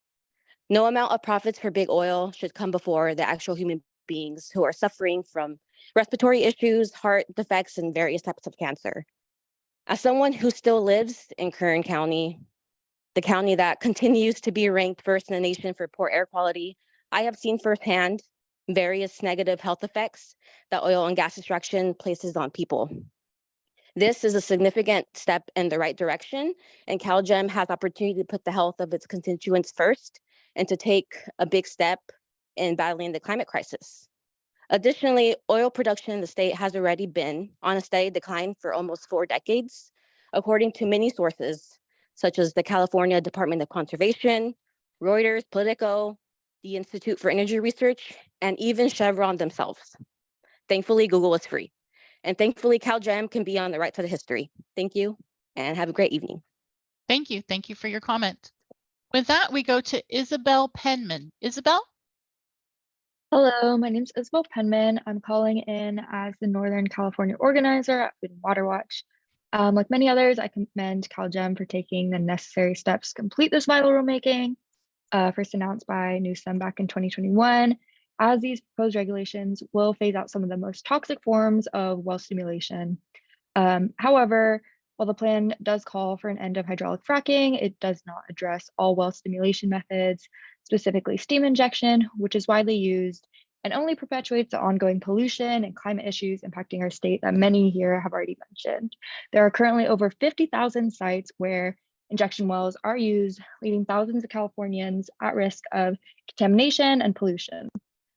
No amount of profits for big oil should come before the actual human beings who are suffering from respiratory issues, heart defects, and various types of cancer. As someone who still lives in Kern County, the county that continues to be ranked first in the nation for poor air quality, I have seen firsthand various negative health effects that oil and gas extraction places on people. This is a significant step in the right direction, and CalGEM has opportunity to put the health of its constituents first and to take a big step in battling the climate crisis. Additionally, oil production in the state has already been on a steady decline for almost 4 decades, according to many sources, such as the California Department of Conservation, Reuters, Politico, the Institute for Energy Research, and even Chevron themselves. Thankfully, Google is free. And thankfully, CalGEM can be on the right side of history. Thank you, and have a great evening. Thank you. Thank you for your comment. With that, we go to Isabel Penman. Isabel? Hello, my name is Isabel Penman. I'm calling in as the Northern California organizer at Food and Water Watch. Like many others, I commend CalGEM for taking the necessary steps to complete this vital rulemaking, first announced by Newsom back in 2021, as these proposed regulations will phase out some of the most toxic forms of well stimulation. However, while the plan does call for an end of hydraulic fracking, it does not address all well stimulation methods, specifically steam injection, which is widely used and only perpetuates the ongoing pollution and climate issues impacting our state that many here have already mentioned. There are currently over 50,000 sites where injection wells are used, leaving thousands of Californians at risk of contamination and pollution.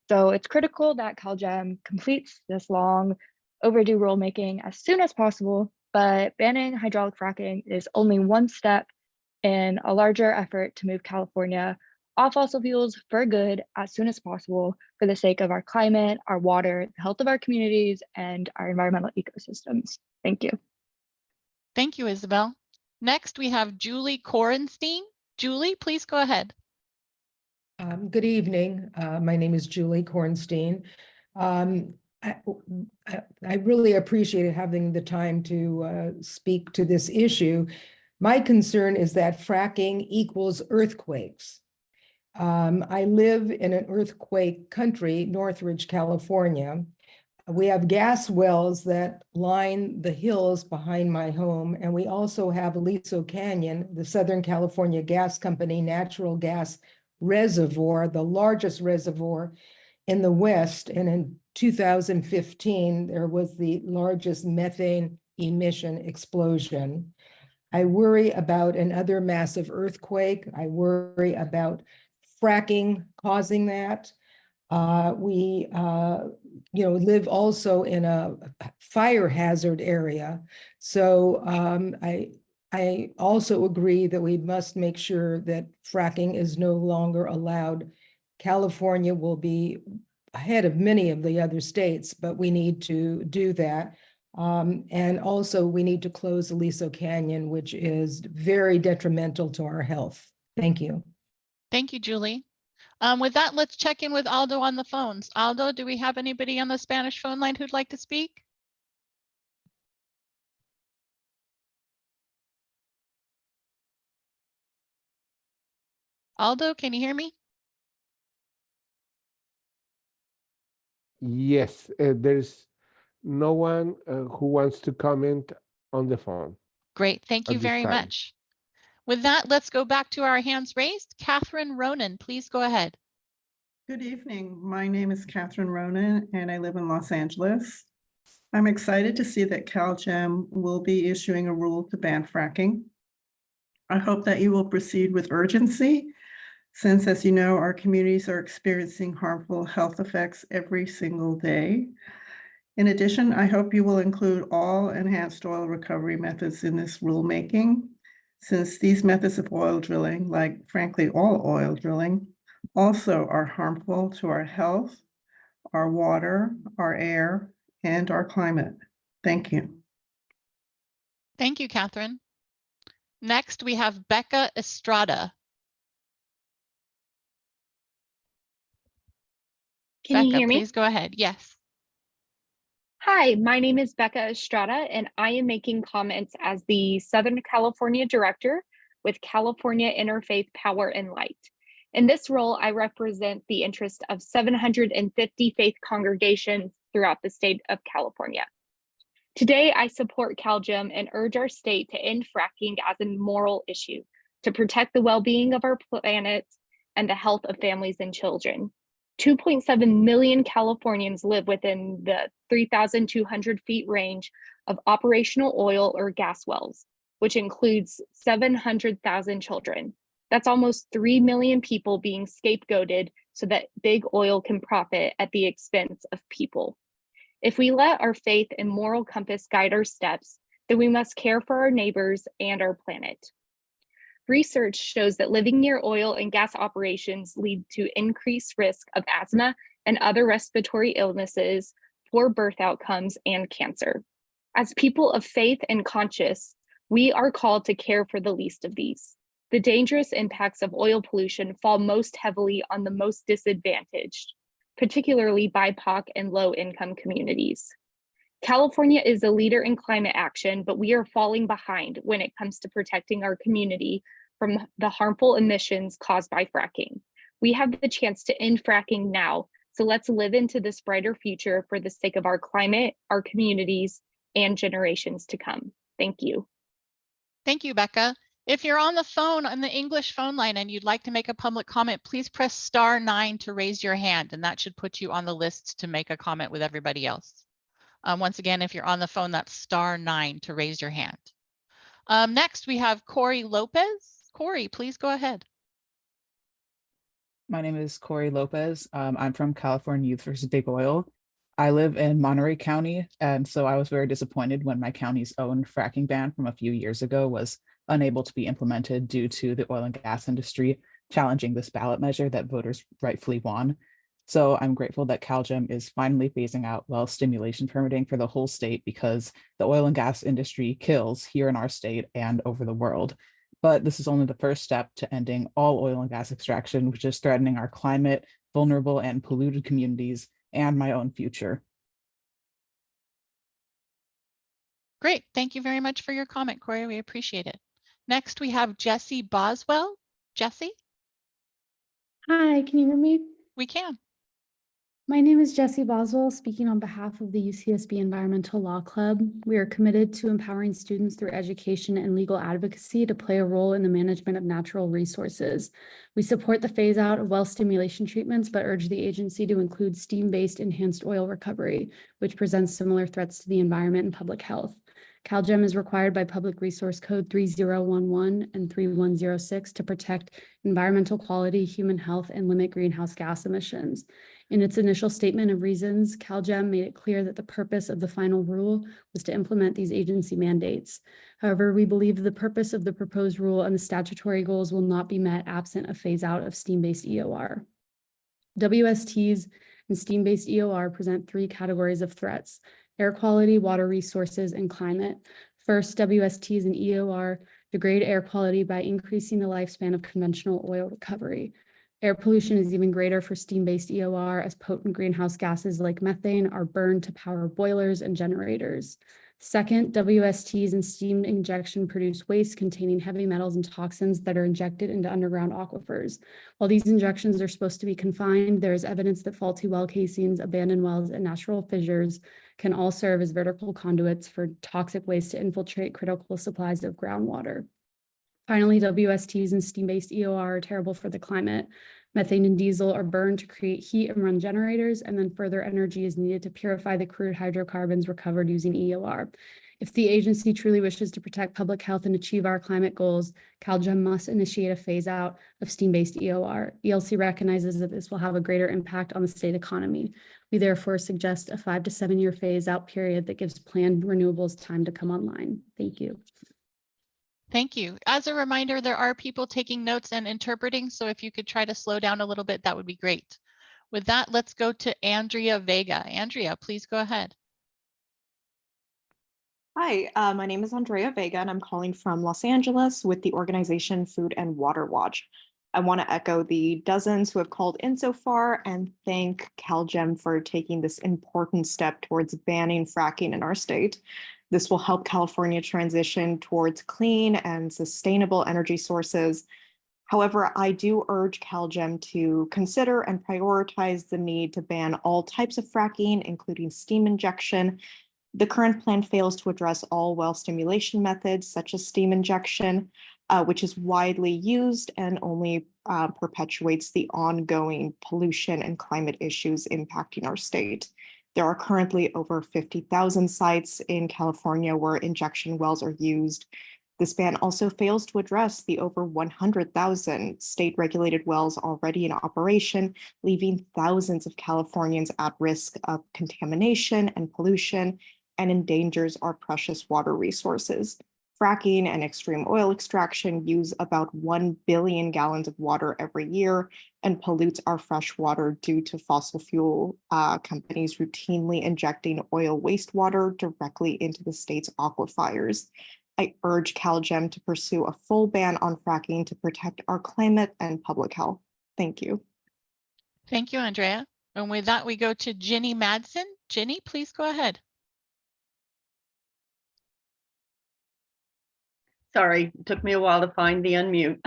So it's critical that CalGEM completes this long overdue rulemaking as soon as possible, but banning hydraulic fracking is only one step in a larger effort to move California off fossil fuels for good as soon as possible for the sake of our climate, our water, the health of our communities, and our environmental ecosystems. Thank you. Thank you, Isabel. Next, we have Julie Korenstein. Julie, please go ahead. Good evening. My name is Julie Kornstein. I really appreciated having the time to speak to this issue. My concern is that fracking equals earthquakes. I live in an earthquake country, Northridge, California. We have gas wells that line the hills behind my home, and we also have Aliso Canyon, the Southern California Gas Company natural gas reservoir, the largest reservoir in the West. And in 2015, there was the largest methane emission explosion. I worry about another massive earthquake. I worry about fracking causing that. We live also in a fire hazard area. So I also agree that we must make sure that fracking is no longer allowed. California will be ahead of many of the other states, but we need to do that. And also we need to close Aliso Canyon, which is very detrimental to our health. Thank you. Thank you, Julie. With that, let's check in with Aldo on the phones. Aldo, do we have anybody on the Spanish phone line who'd like to speak? Aldo, can you hear me? Yes, there's no one who wants to comment on the phone. Great, thank you very much. With that, let's go back to our hands raised. Catherine Ronan, please go ahead. Good evening. My name is Catherine Ronan, and I live in Los Angeles. I'm excited to see that CalGEM will be issuing a rule to ban fracking. I hope that you will proceed with urgency, since, as you know, our communities are experiencing harmful health effects every single day. In addition, I hope you will include all enhanced oil recovery methods in this rulemaking. since these methods of oil drilling, like frankly all oil drilling, also are harmful to our health, our water, our air, and our climate. Thank you. Thank you, Catherine. Next, we have Becca Estrada. Can you Becca, hear me? please go ahead. Yes. Hi, my name is Becca Estrada, and I am making comments as the Southern California Director with California Interfaith Power and Light. In this role, I represent the interest of 750 faith congregations throughout the state of California. Today, I support CalGEM and urge our state to end fracking as a moral issue to protect the well-being of our planet and the health of families and children. 2.7 million Californians live within the 3,200 feet range of operational oil or gas wells, which includes 700,000 children. That's almost 3 million people being scapegoated so that big oil can profit at the expense of people. If we let our faith and moral compass guide our steps, then we must care for our neighbors and our planet. Research shows that living near oil and gas operations lead to increased risk of asthma and other respiratory illnesses, poor birth outcomes, and cancer. As people of faith and conscience, we are called to care for the least of these. The dangerous impacts of oil pollution fall most heavily on the most disadvantaged, particularly BIPOC and low-income communities. California is a leader in climate action, but we are falling behind when it comes to protecting our community from the harmful emissions caused by fracking. We have the chance to end fracking now, so let's live into this brighter future for the sake of our climate, our communities, and generations to come. Thank you. Thank you, Becca. If you're on the phone on the English phone line and you'd like to make a public comment, please press *9 to raise your hand, and that should put you on the list to make a comment with everybody else. Once again, if you're on the phone, that's *9 to raise your hand. Next, we have Corey Lopez. Corey, please go ahead. My name is Corey Lopez. I'm from California Youth versus Big Oil. I live in Monterey County, and so I was very disappointed when my county's own fracking ban from a few years ago was unable to be implemented due to the oil and gas industry challenging this ballot measure that voters rightfully won. So I'm grateful that CalGEM is finally phasing out well stimulation permitting for the whole state, because the oil and gas industry kills here in our state and over the world. But this is only the first step to ending all oil and gas extraction, which is threatening our climate, vulnerable and polluted communities, and my own future. Great. Thank you very much for your comment, Corey. We appreciate it. Next, we have Jessie Boswell. Jessie? Hi, can you hear me? We can. My name is Jessie Boswell, speaking on behalf of the UCSB Environmental Law Club. We are committed to empowering students through education and legal advocacy to play a role in the management of natural resources. We support the phase out of well stimulation treatments, but urge the agency to include steam-based enhanced oil recovery, which presents similar threats to the environment and public health. CalGEM is required by Public Resource Code 3011 and 3106 to protect environmental quality, human health, and limit greenhouse gas emissions. In its initial statement of reasons, CalGEM made it clear that the purpose of the final rule was to implement these agency mandates. However, we believe the purpose of the proposed rule and the statutory goals will not be met absent a phase out of steam-based EOR. WSTs and steam-based EOR present three categories of threats: air quality, water resources, and climate. First, WSTs and EOR degrade air quality by increasing the lifespan of conventional oil recovery. Air pollution is even greater for steam-based EOR, as potent greenhouse gases like methane are burned to power boilers and generators. Second, WSTs and steam injection produce waste containing heavy metals and toxins that are injected into underground aquifers. While these injections are supposed to be confined, there is evidence that faulty well casings, abandoned wells, and natural fissures can all serve as vertical conduits for toxic waste to infiltrate critical supplies of groundwater. Finally, WSTs and steam-based EOR are terrible for the climate. Methane and diesel are burned to create heat and run generators, and then further energy is needed to purify the crude hydrocarbons recovered using EOR. If the agency truly wishes to protect public health and achieve our climate goals, CalGEM must initiate a phase out of steam-based EOR. ELC recognizes that this will have a greater impact on the state economy. We therefore suggest a 5 to 7 year phase out period that gives planned renewables time to come online. Thank you. Thank you. As a reminder, there are people taking notes and interpreting, so if you could try to slow down a little bit, that would be great. With that, let's go to Andrea Vega. Andrea, please go ahead. Hi, my name is Andrea Vega, and I'm calling from Los Angeles with the organization Food and Water Watch. I want to echo the dozens who have called in so far and thank CalGEM for taking this important step towards banning fracking in our state. This will help California transition towards clean and sustainable energy sources. However, I do urge CalGEM to consider and prioritize the need to ban all types of fracking, including steam injection. The current plan fails to address all well stimulation methods, such as steam injection, which is widely used and only perpetuates the ongoing pollution and climate issues impacting our state. There are currently over 50,000 sites in California where injection wells are used. This ban also fails to address the over 100,000 state-regulated wells already in operation, leaving thousands of Californians at risk of contamination and pollution, and endangers our precious water resources. Fracking and extreme oil extraction use about 1 billion gallons of water every year and pollutes our fresh water due to fossil fuel companies routinely injecting oil wastewater directly into the state's aquifers. I urge CalGEM to pursue a full ban on fracking to protect our climate and public health. Thank you. Thank you, Andrea. And with that, we go to Ginny Madsen. Ginny, please go ahead. Sorry, it took me a while to find the unmute.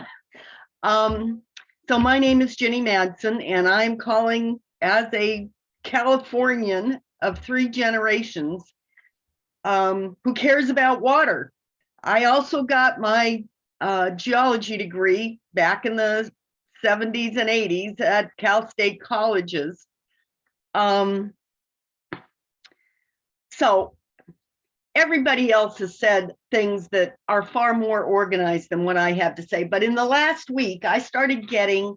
So my name is Ginny Madsen, and I'm calling as a Californian of 3 generations who cares about water. I also got my geology degree back in the 70s and 80s at Cal State colleges. So everybody else has said things that are far more organized than what I have to say. But in the last week, I started getting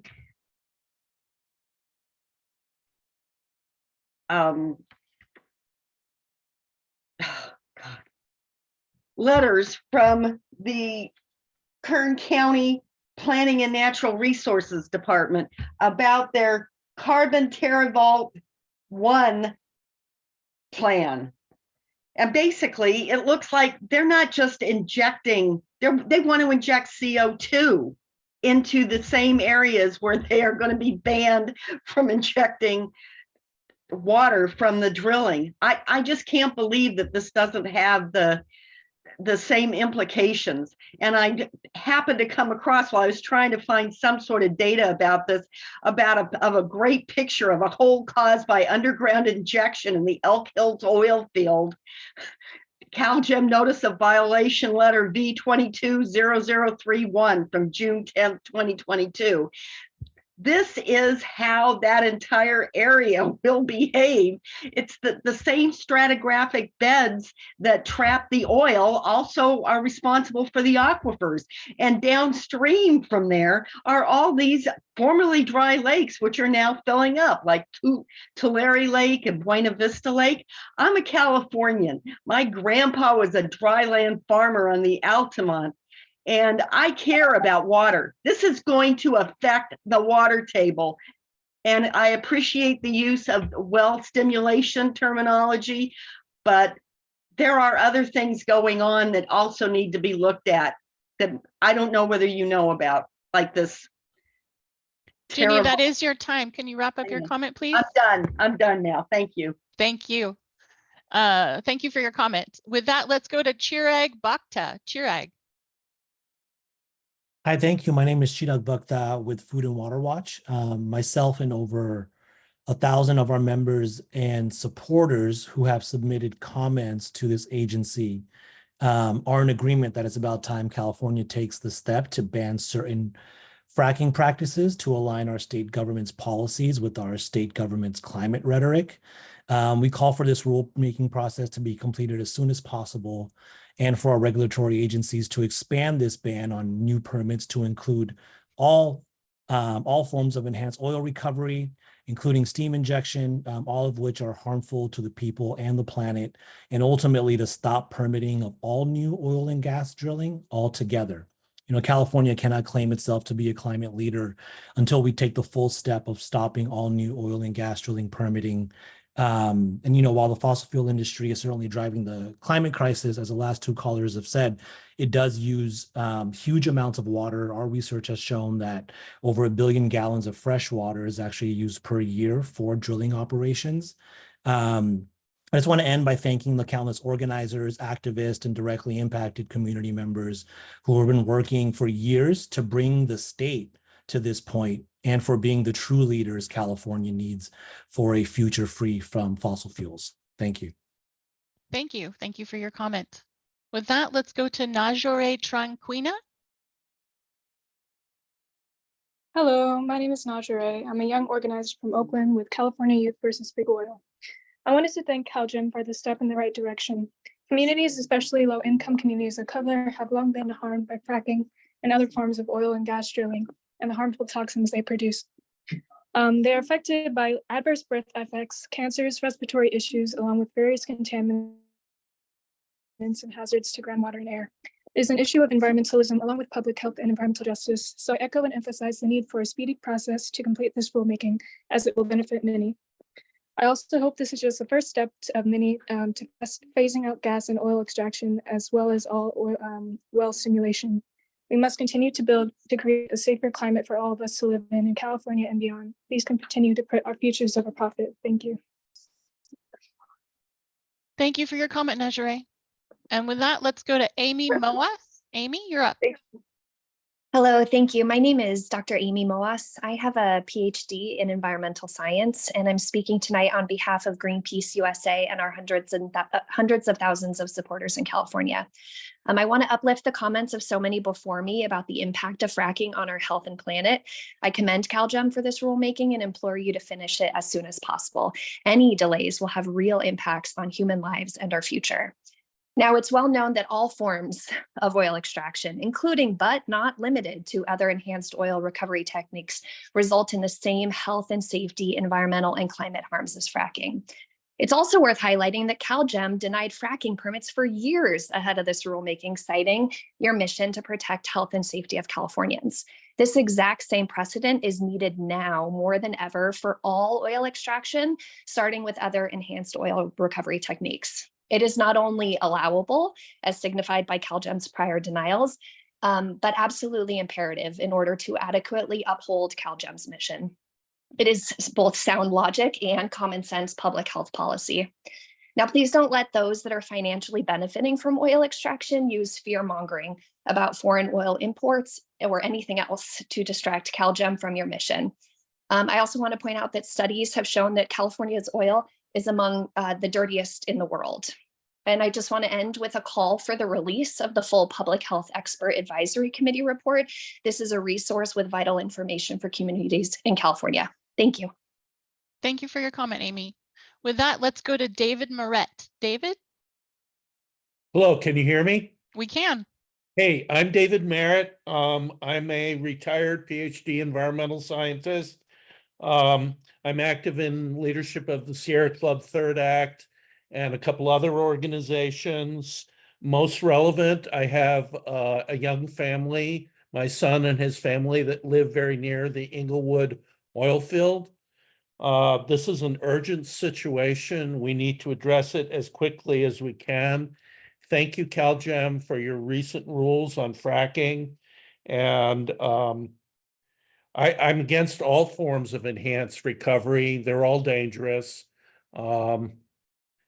letters from the Kern County Planning and Natural Resources Department about their Carbon TerraVault 1 plan. And basically, it looks like they're not just injecting, they want to inject CO2 into the same areas where they are going to be banned from injecting water from the drilling. I just can't believe that this doesn't have the same implications. And I happened to come across, while I was trying to find some sort of data about this, of a great picture of a hole caused by underground injection in the Elk Hills oil field. CalGEM notice of violation letter V220031 from June 10th, 2022. This is how that entire area will behave. It's the same stratigraphic beds that trap the oil also are responsible for the aquifers. And downstream from there are all these formerly dry lakes, which are now filling up, like Tulare Lake and Buena Vista Lake. I'm a Californian. My grandpa was a dryland farmer on the Altamont. And I care about water. This is going to affect the water table. And I appreciate the use of well stimulation terminology, but there are other things going on that also need to be looked at that I don't know whether you know about, like this. Ginny, that is your time. Can you wrap up your comment, please? I'm done now. Thank you. Thank you. Thank you for your comment. With that, let's go to Chirag Bhakta. Chirag. Hi, thank you. My name is Chirag Bhakta with Food and Water Watch. Myself and over 1,000 of our members and supporters who have submitted comments to this agency are in agreement that it's about time California takes the step to ban certain fracking practices to align our state government's policies with our state government's climate rhetoric. We call for this rulemaking process to be completed as soon as possible, and for our regulatory agencies to expand this ban on new permits to include all all forms of enhanced oil recovery, including steam injection, all of which are harmful to the people and the planet, and ultimately to stop permitting of all new oil and gas drilling altogether. You know, California cannot claim itself to be a climate leader until we take the full step of stopping all new oil and gas drilling permitting. And, you know, while the fossil fuel industry is certainly driving the climate crisis, as the last two callers have said, it does use huge amounts of water. Our research has shown that over 1 billion gallons of fresh water is actually used per year for drilling operations. I just want to end by thanking the countless organizers, activists, and directly impacted community members who have been working for years to bring the state to this point and for being the true leaders California needs for a future free from fossil fuels. Thank you. Thank you. Thank you for your comment. With that, let's go to Najore Tranquina. Hello, my name is Najore. I'm a young organizer from Oakland with California Youth versus Big Oil. I wanted to thank CalGEM for the step in the right direction. Communities, especially low-income communities of color, have long been harmed by fracking and other forms of oil and gas drilling and the harmful toxins they produce. They are affected by adverse breath effects, cancers, respiratory issues, along with various contaminants and hazards to groundwater and air. It is an issue of environmentalism along with public health and environmental justice, so I echo and emphasize the need for a speedy process to complete this rulemaking, as it will benefit many. I also hope this is just the first step of many to phasing out gas and oil extraction, as well as all oil, well stimulation. We must continue to build to create a safer climate for all of us to live in California and beyond. Please continue to put our futures over profit. Thank you. Thank you for your comment, Najere. And with that, let's go to Amy Moas. Amy, you're up. Hello, thank you. My name is Dr. Amy Moas. I have a PhD in environmental science, and I'm speaking tonight on behalf of Greenpeace USA and our hundreds of thousands of supporters in California. I want to uplift the comments of so many before me about the impact of fracking on our health and planet. I commend CalGEM for this rulemaking and implore you to finish it as soon as possible. Any delays will have real impacts on human lives and our future. Now, it's well known that all forms of oil extraction, including but not limited to other enhanced oil recovery techniques, result in the same health and safety, environmental, and climate harms as fracking. It's also worth highlighting that CalGEM denied fracking permits for years ahead of this rulemaking, citing your mission to protect health and safety of Californians. This exact same precedent is needed now more than ever for all oil extraction, starting with other enhanced oil recovery techniques. It is not only allowable, as signified by CalGEM's prior denials, but absolutely imperative in order to adequately uphold CalGEM's mission. It is both sound logic and common sense public health policy. Now, please don't let those that are financially benefiting from oil extraction use fear-mongering about foreign oil imports or anything else to distract CalGEM from your mission. I also want to point out that studies have shown that California's oil is among the dirtiest in the world. And I just want to end with a call for the release of the full Public Health Expert Advisory Committee report. This is a resource with vital information for communities in California. Thank you. Thank you for your comment, Amy. With that, let's go to David Moret. David? Hello, can you hear me? We can. Hey, I'm David Merritt. I'm a retired PhD environmental scientist. I'm active in leadership of the Sierra Club Third Act and a couple other organizations. Most relevant, I have a young family, my son and his family, that live very near the Inglewood oil field. This is an urgent situation. We need to address it as quickly as we can. Thank you, CalGEM, for your recent rules on fracking. And I'm against all forms of enhanced recovery. They're all dangerous.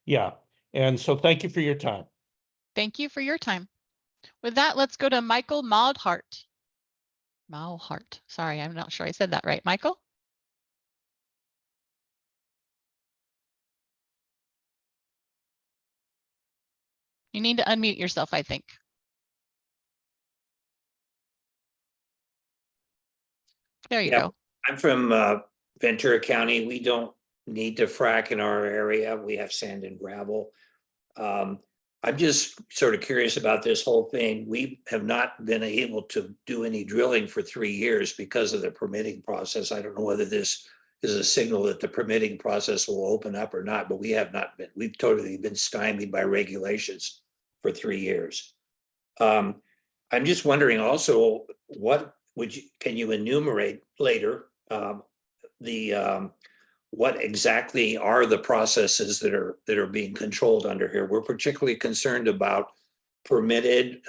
Yeah, and so thank you for your time. Thank you for your time. With that, let's go to Michael Maulhart. Sorry, I'm not sure I said that right. Michael? You need to unmute yourself, I think. There you go. I'm from Ventura County. We don't need to frack in our area. We have sand and gravel. I'm just sort of curious about this whole thing. We have not been able to do any drilling for 3 years because of the permitting process. I don't know whether this is a signal that the permitting process will open up or not, but we have not been. We've totally been stymied by regulations for 3 years. I'm just wondering also, what would you, can you enumerate later what exactly are the processes that are being controlled under here? We're particularly concerned about permitted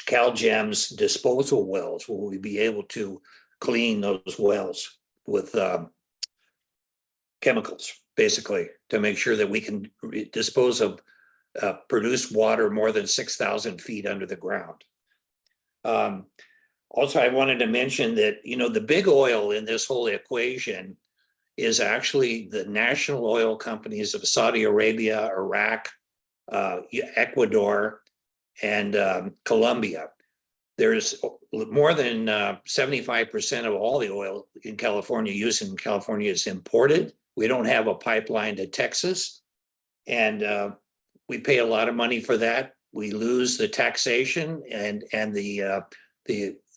CalGEM's disposal wells. Will we be able to clean those wells with chemicals, basically, to make sure that we can dispose of produced water more than 6,000 feet under the ground? Also, I wanted to mention that, you know, the big oil in this whole equation is actually the national oil companies of Saudi Arabia, Iraq, Ecuador, and Colombia. There's more than 75% of all the oil in California, used in California, is imported. We don't have a pipeline to Texas, and we pay a lot of money for that. We lose the taxation and the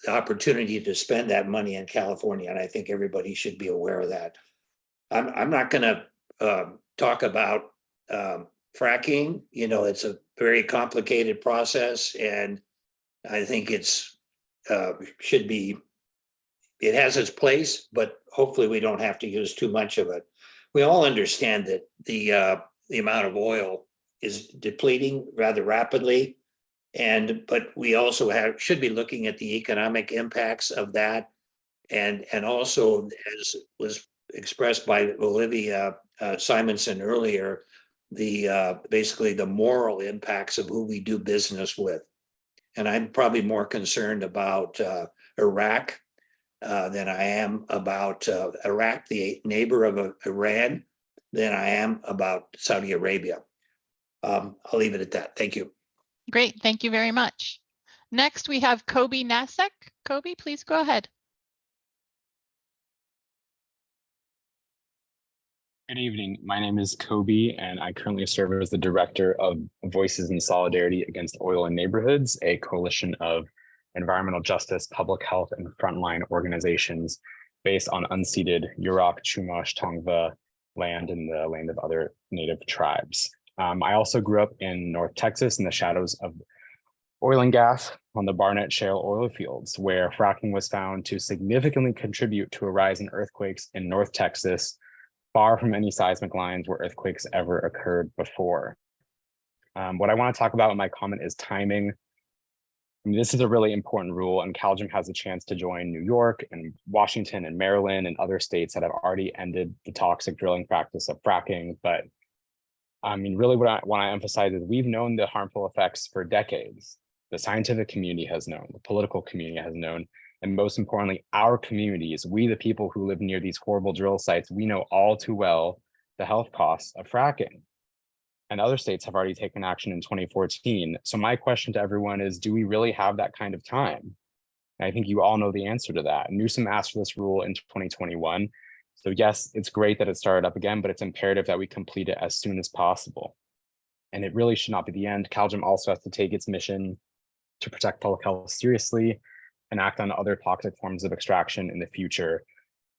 opportunity to spend that money in California, and I think everybody should be aware of that. I'm not going to talk about fracking. You know, it's a very complicated process, and I think it's should be. It has its place, but hopefully we don't have to use too much of it. We all understand that the amount of oil is depleting rather rapidly. But we also should be looking at the economic impacts of that, and also, as was expressed by Olivia Simonson earlier, basically the moral impacts of who we do business with. And I'm probably more concerned about Iraq than I am about Iraq, the neighbor of Iran, than I am about Saudi Arabia. I'll leave it at that. Thank you. Great, thank you very much. Next, we have Kobe Nasek. Kobe, please go ahead. Good evening. My name is Kobe, and I currently serve as the director of Voices in Solidarity Against Oil in Neighborhoods, a coalition of environmental justice, public health, and frontline organizations based on unceded Yurok, Chumash, Tongva land and the land of other native tribes. I also grew up in North Texas in the shadows of oil and gas on the Barnett Shale oil fields, where fracking was found to significantly contribute to a rise in earthquakes in North Texas, far from any seismic lines where earthquakes ever occurred before. What I want to talk about in my comment is timing. I mean, this is a really important rule, and CalGEM has a chance to join New York and Washington and Maryland and other states that have already ended the toxic drilling practice of fracking. But I mean, really what I want to emphasize is we've known the harmful effects for decades. The scientific community has known, the political community has known, and most importantly, our communities, we the people who live near these horrible drill sites, we know all too well the health costs of fracking. And other states have already taken action in 2014. So my question to everyone is, do we really have that kind of time? And I think you all know the answer to that. Newsom asked for this rule in 2021. So yes, it's great that it started up again, but it's imperative that we complete it as soon as possible. And it really should not be the end. CalGEM also has to take its mission to protect public health seriously and act on other toxic forms of extraction in the future.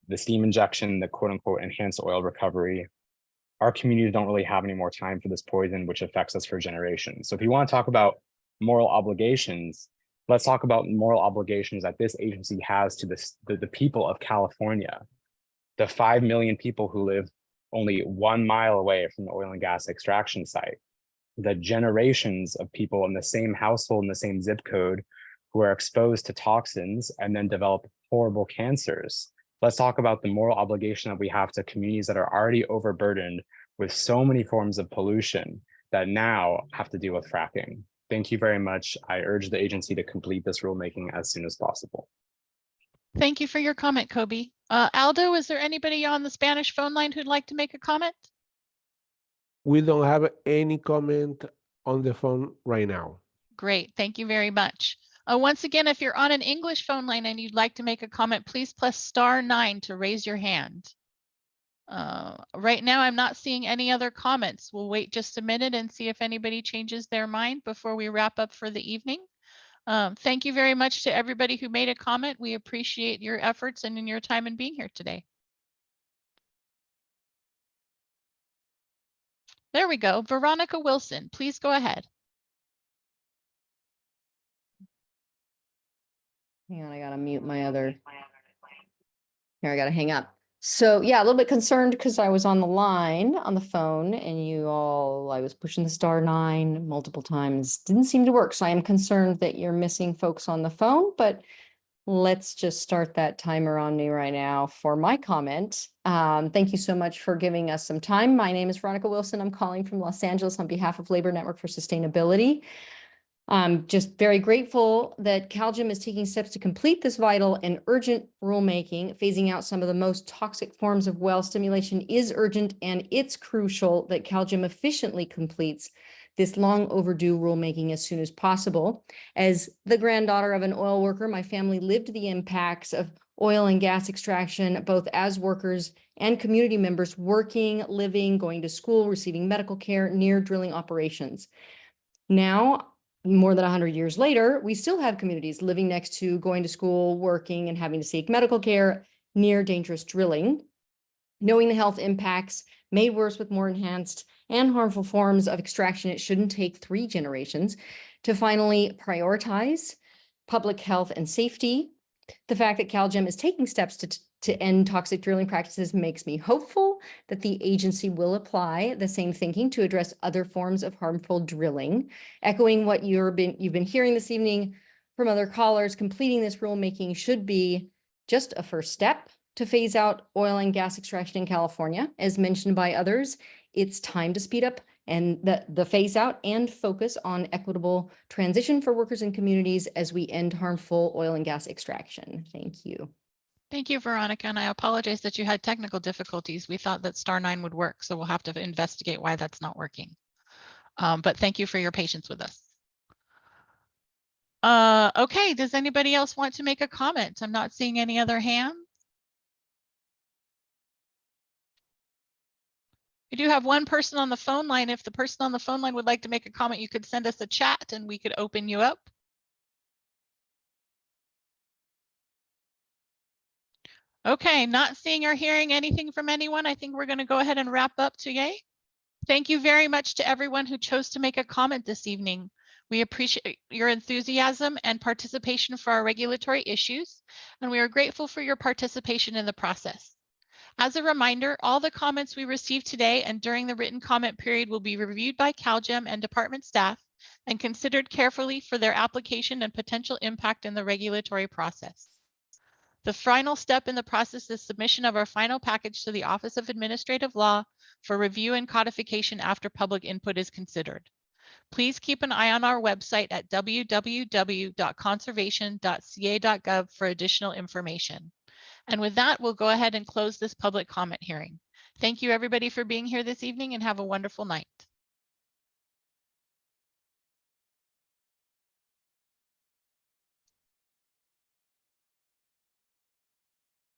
The steam injection, the quote unquote enhanced oil recovery. Our communities don't really have any more time for this poison, which affects us for generations. So if you want to talk about moral obligations, let's talk about moral obligations that this agency has to the people of California, the 5 million people who live only 1 mile away from the oil and gas extraction site, the generations of people in the same household, in the same zip code, who are exposed to toxins and then develop horrible cancers. Let's talk about the moral obligation that we have to communities that are already overburdened with so many forms of pollution that now have to deal with fracking. Thank you very much. I urge the agency to complete this rulemaking as soon as possible. Thank you for your comment, Kobe. Aldo, is there anybody on the Spanish phone line who'd like to make a comment? We don't have any comment on the phone right now. Great, thank you very much. Once again, if you're on an English phone line and you'd like to make a comment, please press *9 to raise your hand. Right now, I'm not seeing any other comments. We'll wait just a minute and see if anybody changes their mind before we wrap up for the evening. Thank you very much to everybody who made a comment. We appreciate your efforts and in your time in being here today. There we go. Veronica Wilson, please go ahead. Hang on, I gotta mute my other. Here, I gotta hang up. So yeah, a little bit concerned because I was on the line on the phone and I was pushing the *9 multiple times. Didn't seem to work. So I am concerned that you're missing folks on the phone, but let's just start that timer on me right now for my comment. Thank you so much for giving us some time. My name is Veronica Wilson. I'm calling from Los Angeles on behalf of Labor Network for Sustainability. I'm just very grateful that CalGEM is taking steps to complete this vital and urgent rulemaking. Phasing out some of the most toxic forms of well stimulation is urgent, and it's crucial that CalGEM efficiently completes this long overdue rulemaking as soon as possible. As the granddaughter of an oil worker, my family lived the impacts of oil and gas extraction, both as workers and community members working, living, going to school, receiving medical care near drilling operations. Now, more than 100 years later, we still have communities living next to going to school, working, and having to seek medical care near dangerous drilling. Knowing the health impacts made worse with more enhanced and harmful forms of extraction, it shouldn't take 3 generations to finally prioritize public health and safety. The fact that CalGEM is taking steps to end toxic drilling practices makes me hopeful that the agency will apply the same thinking to address other forms of harmful drilling. Echoing what you've been hearing this evening from other callers, completing this rulemaking should be just a first step to phase out oil and gas extraction in California. As mentioned by others, it's time to speed up and the phase out and focus on equitable transition for workers and communities as we end harmful oil and gas extraction. Thank you. Thank you, Veronica, and I apologize that you had technical difficulties. We thought that *9 would work, so we'll have to investigate why that's not working. But thank you for your patience with us. Okay, does anybody else want to make a comment? I'm not seeing any other hands. We do have one person on the phone line. If the person on the phone line would like to make a comment, you could send us a chat and we could open you up. Okay, not seeing or hearing anything from anyone. I think we're going to go ahead and wrap up today. Thank you very much to everyone who chose to make a comment this evening. We appreciate your enthusiasm and participation for our regulatory issues, and we are grateful for your participation in the process. As a reminder, all the comments we received today and during the written comment period will be reviewed by CalGEM and department staff and considered carefully for their application and potential impact in the regulatory process. The final step in the process is submission of our final package to the Office of Administrative Law for review and codification after public input is considered. Please keep an eye on our website at www.conservation.ca.gov for additional information. And with that, we'll go ahead and close this public comment hearing. Thank you, everybody, for being here this evening, and have a wonderful night.